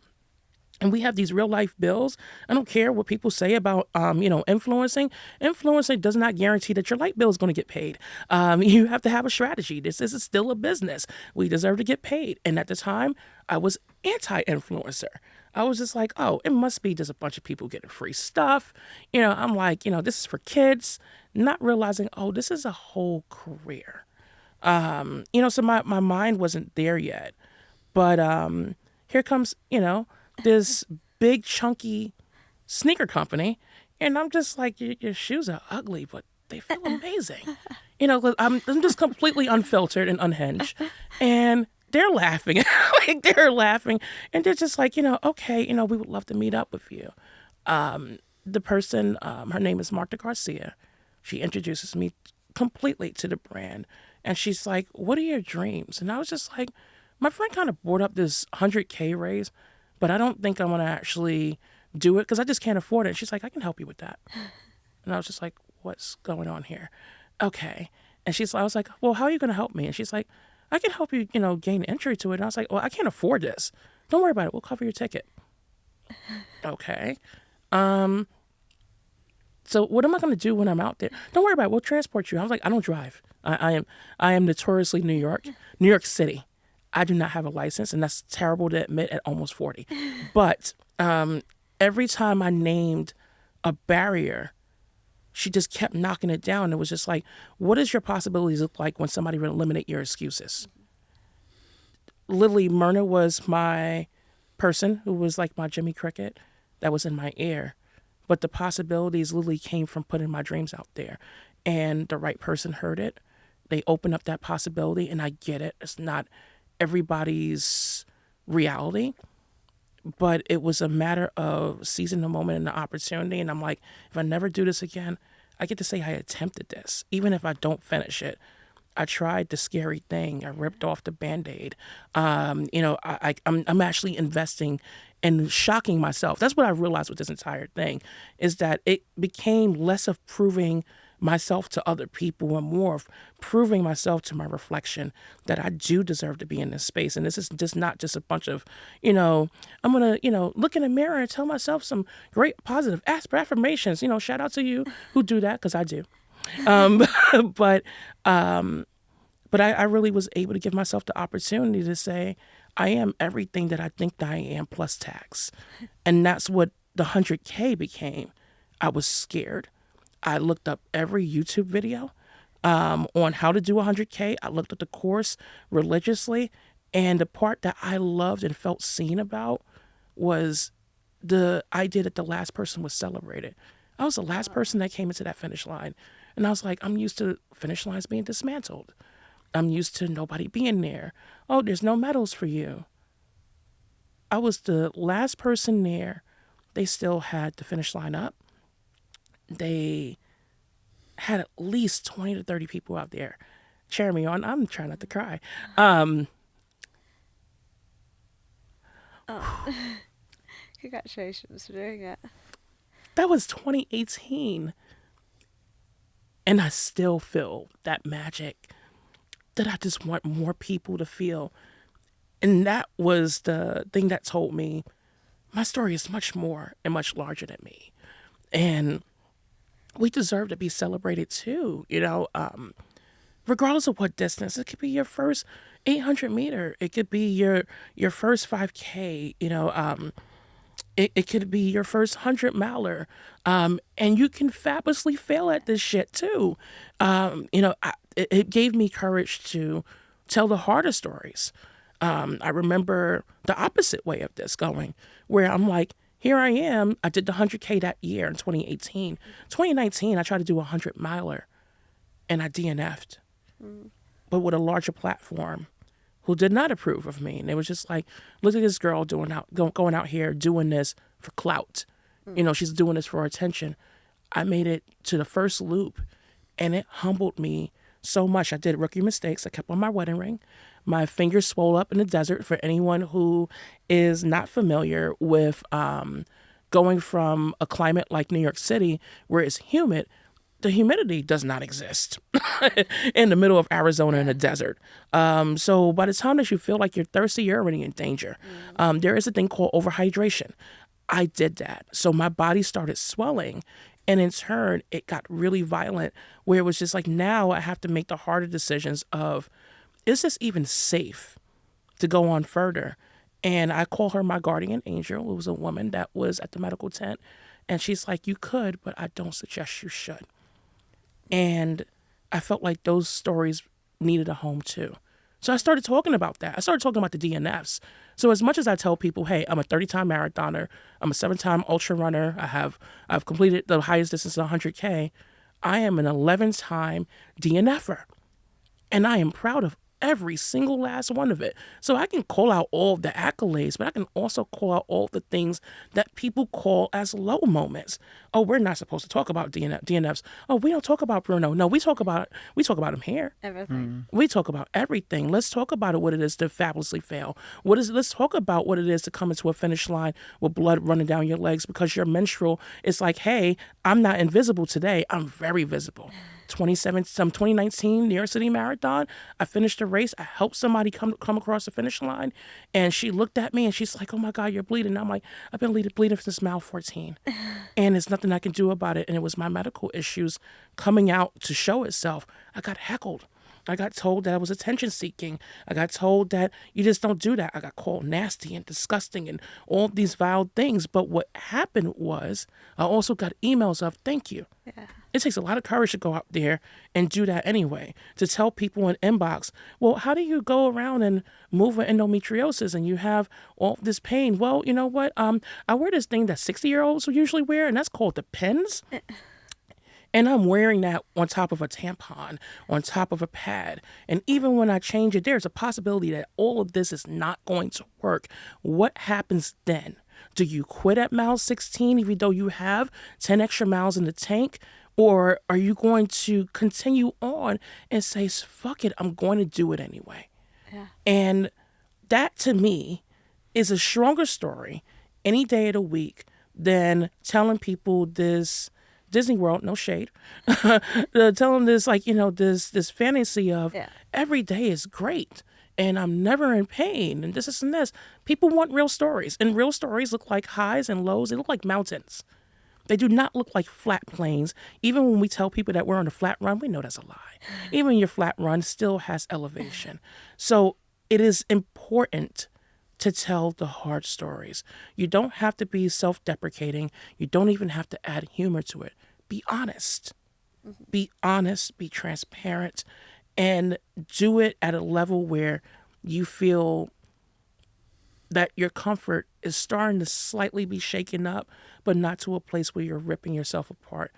and we have these real life bills. I don't care what people say about, influencing. Influencing does not guarantee that your light bill is going to get paid. You have to have a strategy. This is still a business. We deserve to get paid. And at the time, I was anti-influencer. I was just like, oh, it must be just a bunch of people getting free stuff. I'm like, this is for kids, not realizing, oh, this is a whole career. So my mind wasn't there yet. But here comes, this big chunky sneaker company. And I'm just like, your shoes are ugly, but they feel amazing. I'm just completely unfiltered and unhinged. And they're laughing. They're laughing. And they're just like, okay, we would love to meet up with you. The person, her name is Marta Garcia. She introduces me completely to the brand. And she's like, what are your dreams? And I was just like, my friend kind of brought up this 100K race, but I don't think I'm going to actually do it because I just can't afford it. And she's like, I can help you with that. And I was just like, what's going on here? Okay. And I was like, well, how are you going to help me? And she's like, I can help you, gain entry to it. And I was like, well, I can't afford this. Don't worry about it. We'll cover your ticket. Okay. So what am I going to do when I'm out there? Don't worry about it. We'll transport you. I was like, I don't drive. I am notoriously New York City. I do not have a license, and that's terrible to admit at almost 40. But every time I named a barrier, she just kept knocking it down. It was just like, what does your possibilities look like when somebody will eliminate your excuses? Literally, Myrna was my person who was like my Jimmy Cricket that was in my ear. But the possibilities literally came from putting my dreams out there. And the right person heard it. They opened up that possibility, and I get it. It's not everybody's reality. But it was a matter of seizing the moment and the opportunity. And I'm like, if I never do this again, I get to say I attempted this. Even if I don't finish it, I tried the scary thing. I ripped off the Band-Aid. I'm actually investing and shocking myself. That's what I realized with this entire thing, is that it became less of proving myself to other people and more of proving myself to my reflection that I do deserve to be in this space. And this is just not just a bunch of, I'm going to, look in the mirror and tell myself some great positive affirmations. Shout out to you who do that, because I do. But I really was able to give myself the opportunity to say, I am everything that I think that I am plus tax. And that's what the 100K became. I was scared. I looked up every YouTube video on how to do 100K. I looked at the course religiously. And the part that I loved and felt seen about was the idea that the last person was celebrated. I was the last person that came into that finish line. And I was like, I'm used to finish lines being dismantled. I'm used to nobody being there. Oh, there's no medals for you. I was the last person there. They still had the finish line up. They had at least 20 to 30 people out there cheering me on. I'm trying not to cry. Congratulations for doing it. That was 2018. And I still feel that magic that I just want more people to feel. And that was the thing that told me my story is much more and much larger than me. And we deserve to be celebrated too, regardless of what distance. It could be your first 800 meter. It could be your first 5K, it could be your first 100 miler. And you can fabulously fail at this shit too. It gave me courage to tell the harder stories. I remember the opposite way of this going, where I'm like, here I am. I did the 100K that year in 2018. 2019, I tried to do a 100 miler and I DNF'd, but with a larger platform who did not approve of me. And it was just like, look at this girl going out here doing this for clout. She's doing this for attention. I made it to the first loop and it humbled me so much. I did rookie mistakes. I kept on my wedding ring. My fingers swole up in the desert. For anyone who is not familiar with going from a climate like New York City, where it's humid, the humidity does not exist in the middle of Arizona in a desert. So by the time that you feel like you're thirsty, you're already in danger. There is a thing called overhydration. I did that. So my body started swelling. And in turn, it got really violent, where it was just like, now I have to make the harder decisions of, is this even safe to go on further? And I call her my guardian angel. It was a woman that was at the medical tent. And she's like, you could, but I don't suggest you should. And I felt like those stories needed a home too. So I started talking about that. I started talking about the DNFs. So as much as I tell people, hey, I'm a 30-time marathoner, I'm a 7-time ultra runner, I've completed the highest distance of 100K, I am an 11-time DNFer. And I am proud of every single last one of it. So I can call out all of the accolades, but I can also call out all the things that people call as low moments. Oh, we're not supposed to talk about DNFs. Oh, we don't talk about Bruno. No, we talk about him here. Everything. We talk about everything. Let's talk about what it is to fabulously fail. Let's talk about what it is to come into a finish line with blood running down your legs because your menstrual is like, hey, I'm not invisible today. I'm very visible. 2019 New York City Marathon, I finished the race. I helped somebody come across the finish line, and she looked at me and she's like, oh my God, you're bleeding. And I'm like, I've been bleeding since mile 14 and there's nothing I can do about it. And it was my medical issues coming out to show itself. I got heckled. I got told that I was attention seeking. I got told that you just don't do that. I got called nasty and disgusting and all these vile things. But what happened was I also got emails of thank you. Yeah. It takes a lot of courage to go out there and do that anyway, to tell people in inbox, well, how do you go around and move with endometriosis and you have all this pain? Well, you know what? I wear this thing that 60-year-olds usually wear, and that's called the pins. And I'm wearing that on top of a tampon, on top of a pad. And even when I change it, there's a possibility that all of this is not going to work. What happens then? Do you quit at mile 16 even though you have 10 extra miles in the tank? Or are you going to continue on and say, fuck it, I'm going to do it anyway? Yeah. And that to me is a stronger story any day of the week than telling people this Disney World, no shade, telling this this fantasy of every day is great and I'm never in pain and this and this. People want real stories, and real stories look like highs and lows. They look like mountains. They do not look like flat plains. Even when we tell people that we're on a flat run, we know that's a lie. Even your flat run still has elevation. So it is important to tell the hard stories. You don't have to be self-deprecating. You don't even have to add humor to it. Be honest. Be honest, be transparent, and do it at a level where you feel that your comfort is starting to slightly be shaken up, but not to a place where you're ripping yourself apart.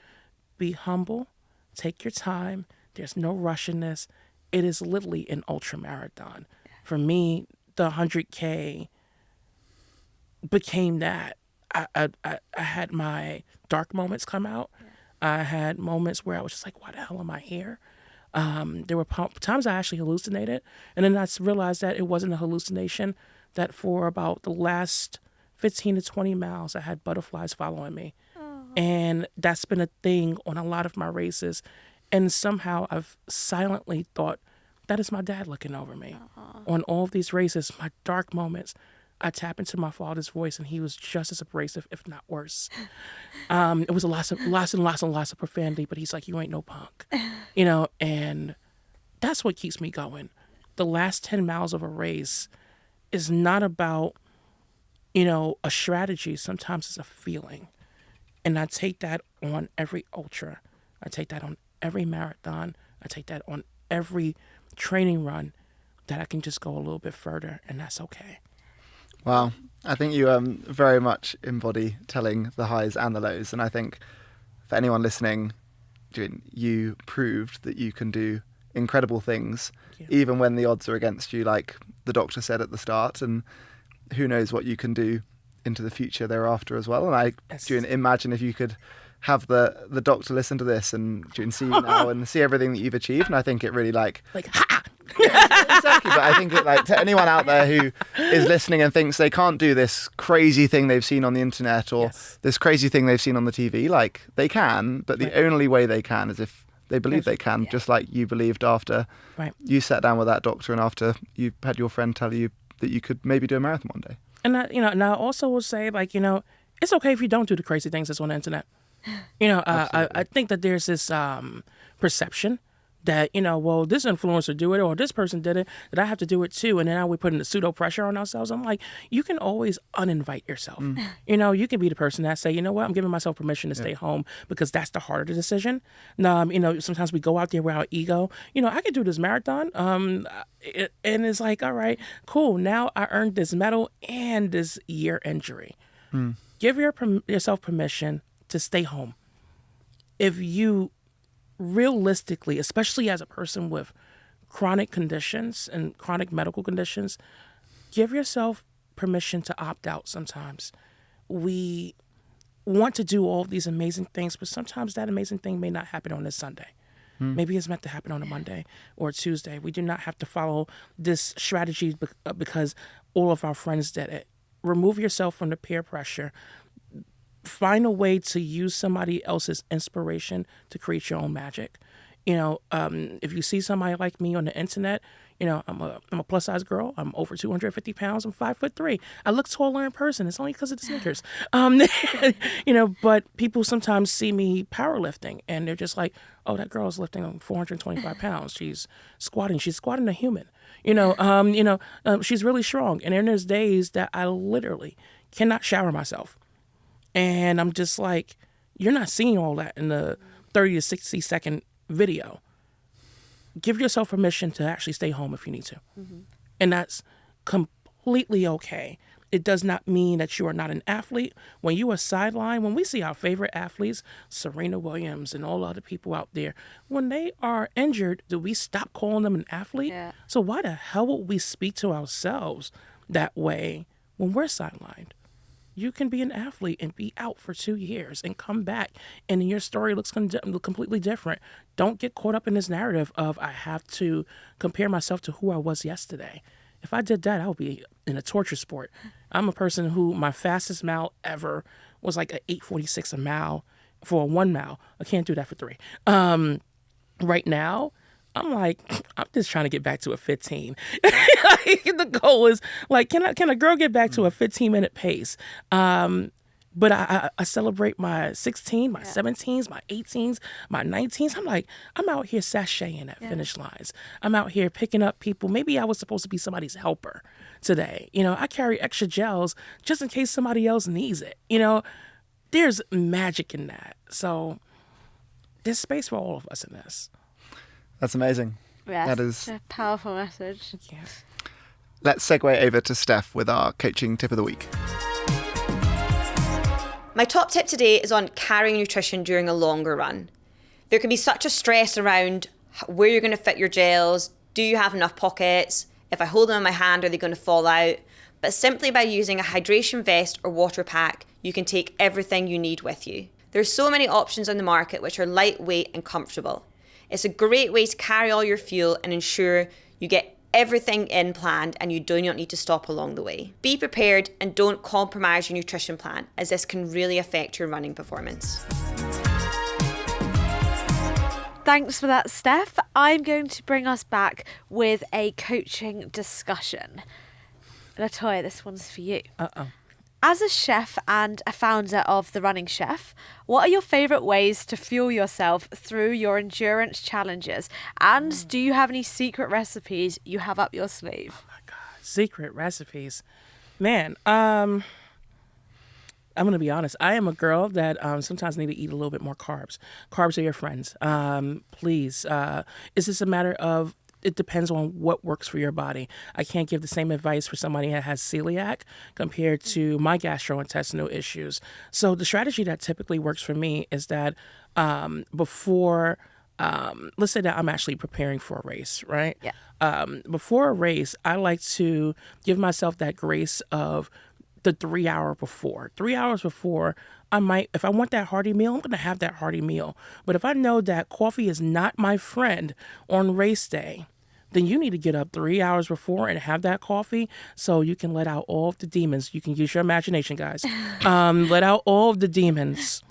Be humble. Take your time. There's no rush in this. It is literally an ultra marathon. For me, the 100K became that. I had my dark moments come out. I had moments where I was just like, why the hell am I here? There were times I actually hallucinated. And then I realized that it wasn't a hallucination, that for about the last 15 to 20 miles, I had butterflies following me. And that's been a thing on a lot of my races. And somehow I've silently thought, that is my dad looking over me. On all of these races, my dark moments, I tap into my father's voice, and he was just as abrasive, if not worse. It was lots and lots of profanity, but he's like, you ain't no punk. And that's what keeps me going. The last 10 miles of a race is not about, a strategy. Sometimes it's a feeling. And I take that on every ultra. I take that on every marathon. I take that on every training run, that I can just go a little bit further, and that's okay. Wow. I think you very much embody telling the highs and the lows. And I think for anyone listening, you proved that you can do incredible things, even when the odds are against you, like the doctor said at the start. And who knows what you can do into the future thereafter as well. And I imagine if you could have the doctor listen to this and see you now and see everything that you've achieved. And I think it really ha! Exactly. But I think to anyone out there who is listening and thinks they can't do this crazy thing they've seen on the internet or this crazy thing they've seen on the TV, they can, but the only way they can is if they believe they can, just like you believed after you sat down with that doctor and after you had your friend tell you that you could maybe do a marathon one day. And I also will say, it's okay if you don't do the crazy things that's on the internet. I think that there's this perception that, well, this influencer do it or this person did it, that I have to do it too. And then now we're putting the pseudo pressure on ourselves. I'm like, you can always uninvite yourself. You can be the person that say, you know what, I'm giving myself permission to stay home because that's the harder decision. Sometimes we go out there with our ego. I can do this marathon. And it's like, all right, cool. Now I earned this medal and this year injury. Give yourself permission to stay home. If you realistically, especially as a person with chronic conditions and chronic medical conditions, give yourself permission to opt out sometimes. We want to do all of these amazing things, but sometimes that amazing thing may not happen on this Sunday. Maybe it's meant to happen on a Monday or a Tuesday. We do not have to follow this strategy because all of our friends did it. Remove yourself from the peer pressure. Find a way to use somebody else's inspiration to create your own magic. If you see somebody like me on the internet, I'm a plus size girl. I'm over 250 pounds. I'm 5'3". I look taller in person. It's only because of the sneakers. But people sometimes see me powerlifting and they're just like, oh, that girl is lifting 425 pounds. She's squatting. She's squatting a human. She's really strong. And then there's days that I literally cannot shower myself. And I'm just like, you're not seeing all that in the 30 to 60 second video. Give yourself permission to actually stay home if you need to. And that's completely okay. It does not mean that you are not an athlete. When you are sidelined, when we see our favorite athletes, Serena Williams and all other people out there, when they are injured, do we stop calling them an athlete? Yeah. So why the hell would we speak to ourselves that way when we're sidelined? You can be an athlete and be out for 2 years and come back and your story looks completely different. Don't get caught up in this narrative of I have to compare myself to who I was yesterday. If I did that, I would be in a torture sport. I'm a person who my fastest mile ever was like an 8:46 a mile for a 1 mile. I can't do that for 3. Right now, I'm like, I'm just trying to get back to a 15. The goal is like, can a girl get back to a 15-minute pace? But I celebrate my 16, my 17s, my 18s, my 19s. I'm like, I'm out here sashaying at finish lines. I'm out here picking up people. Maybe I was supposed to be somebody's helper today. I carry extra gels just in case somebody else needs it. There's magic in that. So there's space for all of us in this. That's amazing. Yes, that is a powerful message. Yes. Let's segue over to Steph with our coaching tip of the week. My top tip today is on carrying nutrition during a longer run. There can be such a stress around where you're going to fit your gels. Do you have enough pockets? If I hold them in my hand, are they going to fall out? But simply by using a hydration vest or water pack, you can take everything you need with you. There's so many options on the market which are lightweight and comfortable. It's a great way to carry all your fuel and ensure you get everything in planned and you do not need to stop along the way. Be prepared and don't compromise your nutrition plan, as this can really affect your running performance. Thanks for that, Steph. I'm going to bring us back with a coaching discussion. Latoya, this one's for you. As a chef and a founder of The Running Chef, what are your favourite ways to fuel yourself through your endurance challenges? And do you have any secret recipes you have up your sleeve? Oh my God, secret recipes. Man, I'm going to be honest. I am a girl that sometimes need to eat a little bit more carbs. Carbs are your friends. Please. It's just a matter of, it depends on what works for your body. I can't give the same advice for somebody that has celiac compared to my gastrointestinal issues. So the strategy that typically works for me is that before, let's say that I'm actually preparing for a race, right? Yeah. Before a race, I like to give myself that grace of the 3 hour before. 3 hours before, I might, if I want that hearty meal, I'm going to have that hearty meal. But if I know that coffee is not my friend on race day, then you need to get up 3 hours before and have that coffee so you can let out all of the demons. You can use your imagination, guys. Let out all of the demons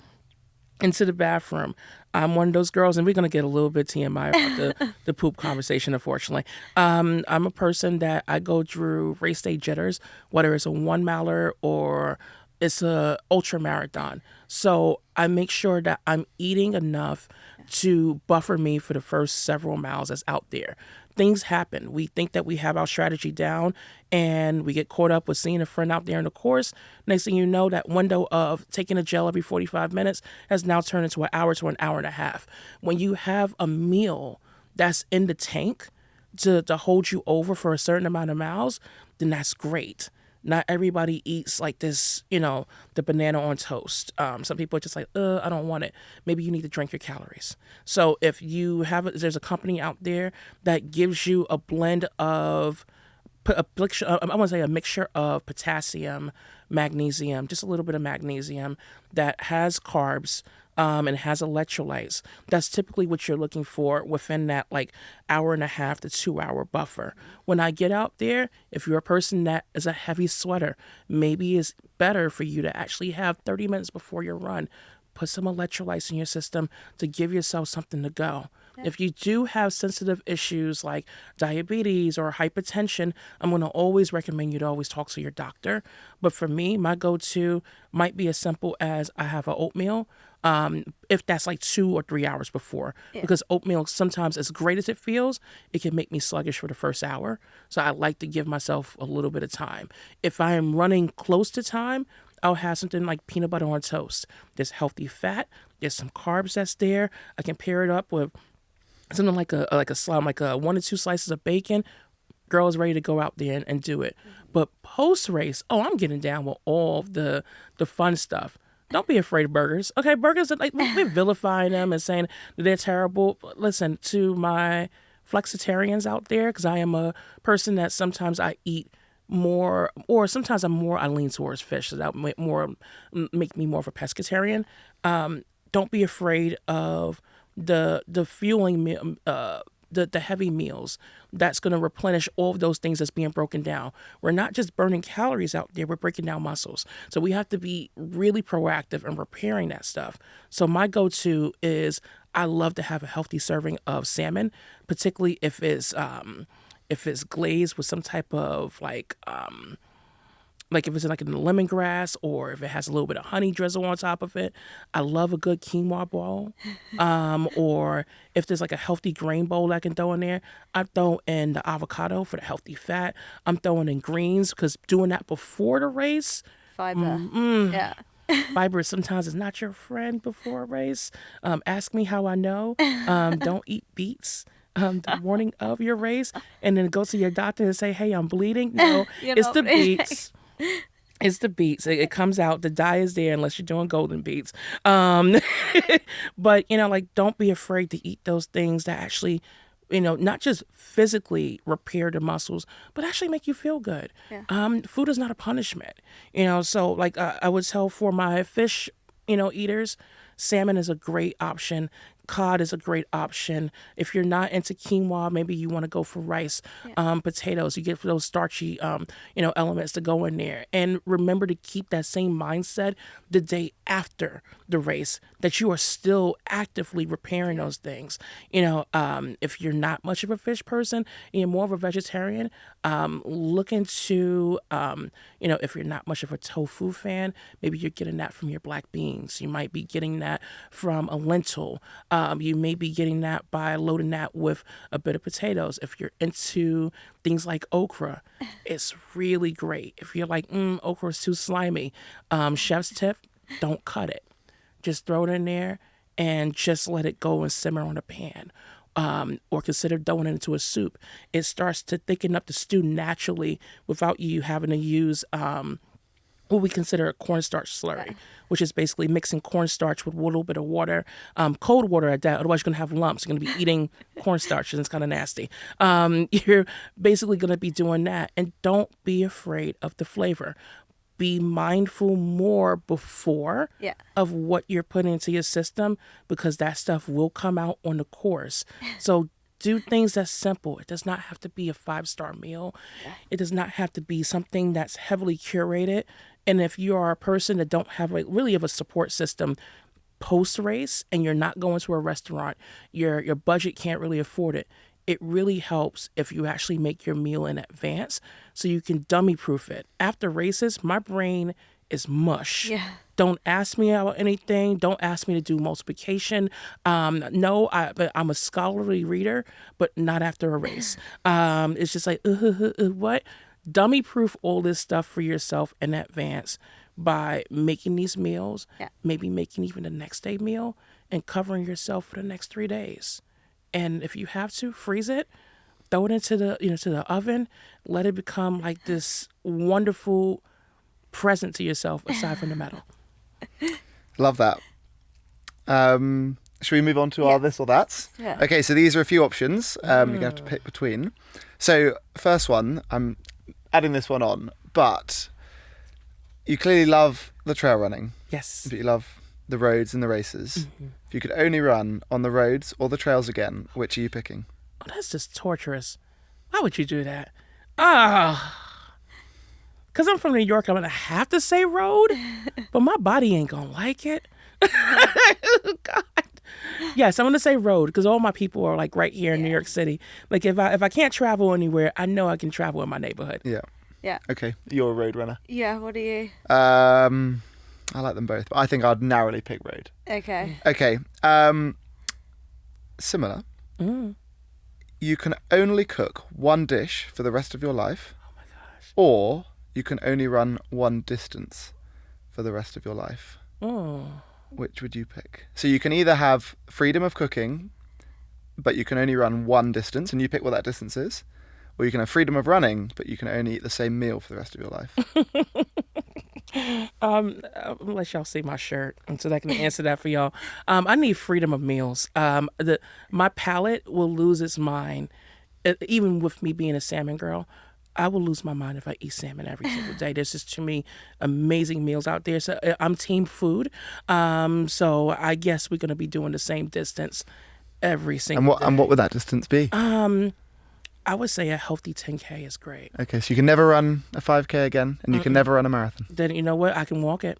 into the bathroom. I'm one of those girls, and we're going to get a little bit TMI about the poop conversation, unfortunately. I'm a person that I go through race day jitters, whether it's a 1 miler or it's a ultra marathon. So I make sure that I'm eating enough to buffer me for the first several miles that's out there. Things happen. We think that we have our strategy down and we get caught up with seeing a friend out there in the course. Next thing you know, that window of taking a gel every 45 minutes has now turned into an hour to an hour and a half. When you have a meal that's in the tank to hold you over for a certain amount of miles, then that's great. Not everybody eats like this, the banana on toast. Some people are just like, I don't want it. Maybe you need to drink your calories. So if you have, there's a company out there that gives you a blend of, I want to say a mixture of potassium, magnesium, just a little bit of magnesium that has carbs, and has electrolytes. That's typically what you're looking for within that hour and a half to 2 hour buffer. When I get out there, if you're a person that is a heavy sweater, maybe it's better for you to actually have 30 minutes before your run, put some electrolytes in your system to give yourself something to go. Yeah. If you do have sensitive issues like diabetes or hypertension, I'm going to always recommend you to always talk to your doctor. But for me, my go-to might be as simple as I have an oatmeal, if that's 2 or 3 hours before. Yeah. Because oatmeal, sometimes as great as it feels, it can make me sluggish for the first hour. So I like to give myself a little bit of time. If I am running close to time, I'll have something like peanut butter on toast. There's healthy fat. There's some carbs that's there. I can pair it up with something like a slime, like 1 or 2 slices of bacon. Girl is ready to go out there and do it. But post race, I'm getting down with all the fun stuff. Don't be afraid of burgers. Okay, burgers are we're vilifying them and saying that they're terrible. Listen to my flexitarians out there, because I am a person that sometimes I eat more, or sometimes I lean towards fish, so that make me more of a pescatarian. Don't be afraid of the fueling meal, the heavy meals that's going to replenish all of those things that's being broken down. We're not just burning calories out there, we're breaking down muscles. So we have to be really proactive in repairing that stuff. So my go-to is I love to have a healthy serving of salmon, particularly if it's glazed with some type of like if it's like in the lemongrass or if it has a little bit of honey drizzle on top of it. I love a good quinoa bowl. Or if there's like a healthy grain bowl I can throw in there, I throw in the avocado for the healthy fat. I'm throwing in greens because doing that before the race. Fiber. Yeah. Fiber sometimes is not your friend before a race. Ask me how I know. Don't eat beets the morning of your race and then go to your doctor and say, hey, I'm bleeding. No, it's the beets. It's the beets. It comes out. The dye is there unless you're doing golden beets. But, like, don't be afraid to eat those things that actually, not just physically repair the muscles, but actually make you feel good. Yeah. Food is not a punishment, so like I would tell for my fish, eaters, salmon is a great option. Cod is a great option. If you're not into quinoa, maybe you want to go for rice, potatoes. You get those starchy, elements to go in there. And remember to keep that same mindset the day after the race, that you are still actively repairing those things. If you're not much of a fish person and you're more of a vegetarian, look into, if you're not much of a tofu fan, maybe you're getting that from your black beans. You might be getting that from a lentil. You may be getting that by loading that with a bit of potatoes. If you're into things like okra, it's really great. If you're like, okra is too slimy, chef's tip, don't cut it. Just throw it in there and just let it go and simmer on a pan. Or consider throwing it into a soup. It starts to thicken up the stew naturally without you having to use what we consider a cornstarch slurry, which is basically mixing cornstarch with a little bit of water, cold water at that. Otherwise, you're going to have lumps. You're going to be eating cornstarch, and it's kind of nasty. You're basically going to be doing that. And don't be afraid of the flavor. Be mindful more before of what you're putting into your system, because that stuff will come out on the course. So do things that's simple. It does not have to be a 5-star meal. It does not have to be something that's heavily curated. And if you are a person that don't have really of a support system post-race and you're not going to a restaurant, your budget can't really afford it, it really helps if you actually make your meal in advance so you can dummy proof it. After races, my brain is mush. Yeah. Don't ask me about anything. Don't ask me to do multiplication. No, I'm a scholarly reader, but not after a race. It's just like, what? Dummy proof all this stuff for yourself in advance by making these meals, maybe making even the next day meal, and covering yourself for the next 3 days. And if you have to, freeze it, throw it into the oven, let it become like this wonderful present to yourself aside from the metal. Love that. Should we move on to our this or that's? Yeah. Okay, so these are a few options you're going to have to pick between. So first one, I'm adding this one on, but you clearly love the trail running. Yes. But you love the roads and the races. Mm-hmm. If you could only run on the roads or the trails again, which are you picking? Oh, that's just torturous. Why would you do that? Because I'm from New York, I'm going to have to say road, but my body ain't going to like it. God. Yes, I'm going to say road because all my people are like right here in New York City. Like if I can't travel anywhere, I know I can travel in my neighborhood. Yeah. Yeah. Okay, you're a road runner. Yeah, what are you? I like them both, but I think I'd narrowly pick road. Okay. Okay. Similar. You can only cook one dish for the rest of your life. Oh my gosh. Or you can only run one distance for the rest of your life. Oh. Which would you pick? So you can either have freedom of cooking, but you can only run one distance, and you pick what that distance is. Or you can have freedom of running, but you can only eat the same meal for the rest of your life. Let y'all see my shirt so that I can answer that for y'all. I need freedom of meals. My palate will lose its mind, even with me being a salmon girl. I will lose my mind if I eat salmon every single day. There's just too many amazing meals out there. So I'm team food. So I guess we're going to be doing the same distance every single day. And what would that distance be? I would say a healthy 10K is great. Okay, so you can never run a 5K again, and you can never run a marathon. Then you know what? I can walk it.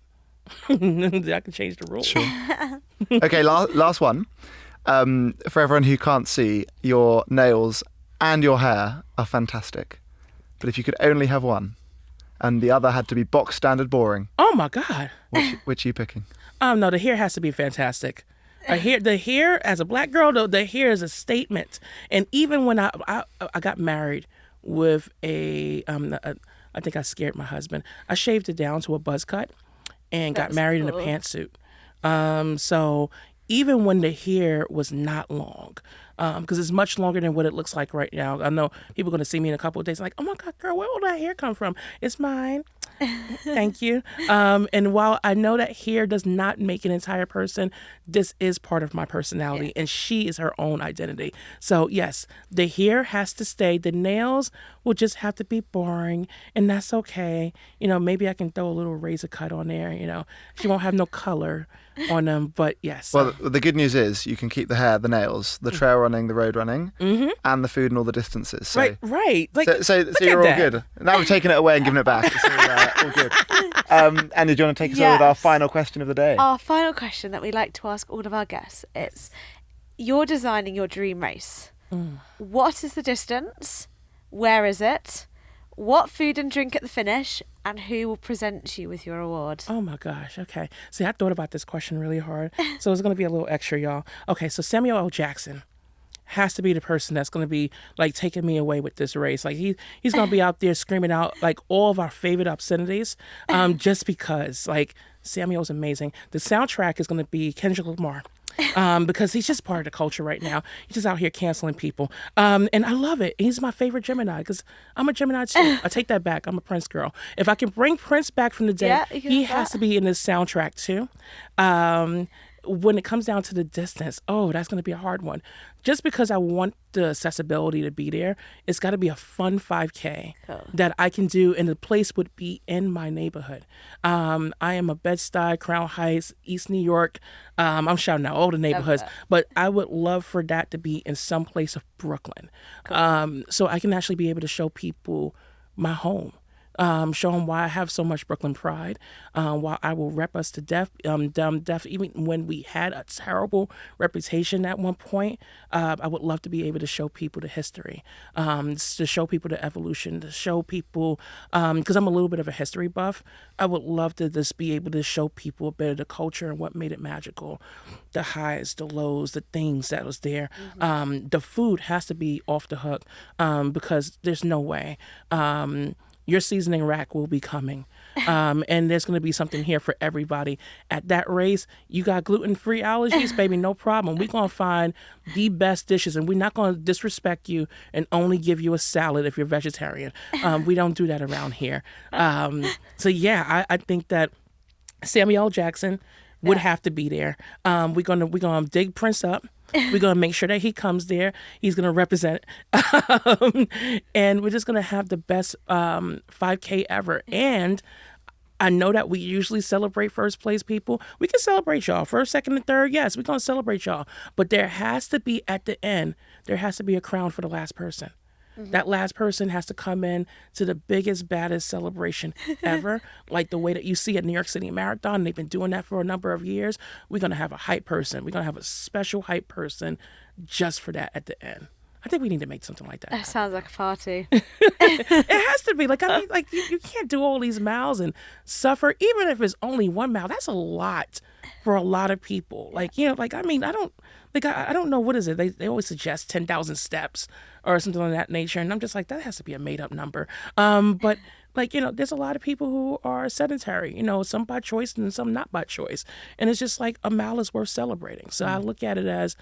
I can change the rules. Sure. Okay, last one. For everyone who can't see, your nails and your hair are fantastic. But if you could only have one, and the other had to be box standard boring. Oh my God. Which are you picking? No, the hair has to be fantastic. The hair, as a black girl, though, the hair is a statement. And even when I got married with I think I scared my husband. I shaved it down to a buzz cut and got married in a pantsuit. So even when the hair was not long, because it's much longer than what it looks like right now. I know people are going to see me in a couple of days like, oh my God, girl, where will that hair come from? It's mine. Thank you. And while I know that hair does not make an entire person, this is part of my personality, and she is her own identity. So yes, the hair has to stay. The nails will just have to be boring, and that's okay. Maybe I can throw a little razor cut on there. She won't have no color on them, but yes. Well, the good news is you can keep the hair, the nails, the trail running, the road running, and the food and all the distances. So, right. Like, so you're all good. Now we've taken it away and given it back. It's all good. Andy, do you want to take us on with our final question of the day? Our final question that we like to ask all of our guests is, you're designing your dream race. What is the distance? Where is it? What food and drink at the finish? And who will present you with your award? Oh my gosh. Okay. See, I thought about this question really hard. So it's going to be a little extra, y'all. Okay. So Samuel L. Jackson has to be the person that's going to be like taking me away with this race. Like he's going to be out there screaming out like all of our favorite obscenities, just because like Samuel's amazing. The soundtrack is going to be Kendrick Lamar. Because he's just part of the culture right now. He's just out here canceling people. And I love it. He's my favorite Gemini because I'm a Gemini too. I take that back. I'm a Prince girl. If I can bring Prince back from the dead, he has to be in this soundtrack too. When it comes down to the distance, that's going to be a hard one. Just because I want the accessibility to be there, it's got to be a fun 5K that I can do, and the place would be in my neighborhood. I am a Bed-Stuy, Crown Heights, East New York. I'm shouting out all the neighborhoods, but I would love for that to be in some place of Brooklyn. So I can actually be able to show people my home. Show them why I have so much Brooklyn pride, why I will rep us to death, even when we had a terrible reputation at one point. I would love to be able to show people the history, to show people the evolution, to show people, because I'm a little bit of a history buff. I would love to just be able to show people a bit of the culture and what made it magical, the highs, the lows, the things that was there. The food has to be off the hook, because there's no way. Your seasoning rack will be coming. And there's going to be something here for everybody. At that race, you got gluten-free allergies, baby, no problem. We're going to find the best dishes, and we're not going to disrespect you and only give you a salad if you're vegetarian. We don't do that around here. So, yeah, I think that Samuel L. Jackson would have to be there. We're gonna dig Prince up. We're going to make sure that he comes there. He's going to represent. And we're just going to have the best 5K ever. And I know that we usually celebrate first place people. We can celebrate y'all. First, second, and third, yes, we're going to celebrate y'all. But there has to be, at the end, there has to be a crown for the last person. That last person has to come in to the biggest, baddest celebration ever, like the way that you see at New York City Marathon. They've been doing that for a number of years. We're going to have a hype person. We're going to have a special hype person just for that at the end. I think we need to make something like that. That sounds like a party. It has to be. Like, I mean, like you can't do all these miles and suffer, even if it's only 1 mile. That's a lot for a lot of people. Like, I mean, I don't know, what is it? They always suggest 10,000 steps or something of that nature. And I'm just like, that has to be a made up number. But like, there's a lot of people who are sedentary, some by choice and some not by choice. And it's just like a mile is worth celebrating. So I look at it as,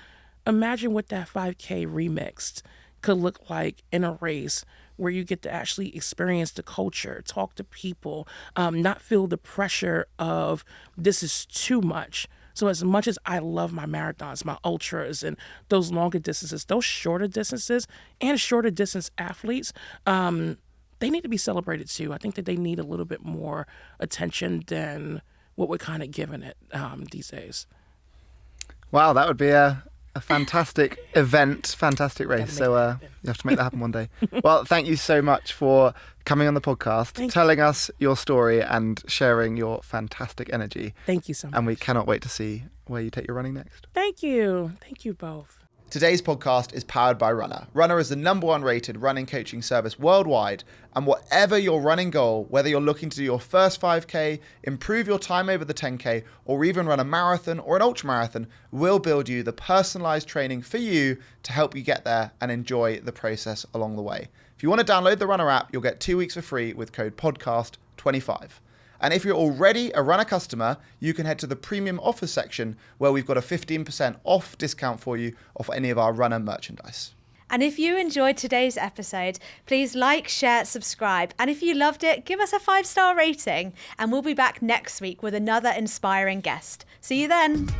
imagine what that 5K remixed could look like in a race where you get to actually experience the culture, talk to people, not feel the pressure of this is too much. So as much as I love my marathons, my ultras, and those longer distances, those shorter distances and shorter distance athletes, they need to be celebrated too. I think that they need a little bit more attention than what we're kind of giving it these days. Wow, that would be a fantastic event, fantastic race. So you have to make that happen one day. Well, thank you so much for coming on the podcast, telling us your story and sharing your fantastic energy. Thank you so much. And we cannot wait to see where you take your running next. Thank you. Thank you both. Today's podcast is powered by Runna. Runna is the #1 rated running coaching service worldwide, and whatever your running goal, whether you're looking to do your first 5K, improve your time over the 10K, or even run a marathon or an ultramarathon, we'll build you the personalized training for you to help you get there and enjoy the process along the way. If you want to download the Runna app, you'll get 2 weeks for free with code podcast25. And if you're already a Runna customer, you can head to the premium offers section where we've got a 15% off discount for you off any of our Runna merchandise. And if you enjoyed today's episode, please like, share, subscribe. And if you loved it, give us a 5-star rating. And we'll be back next week with another inspiring guest. See you then.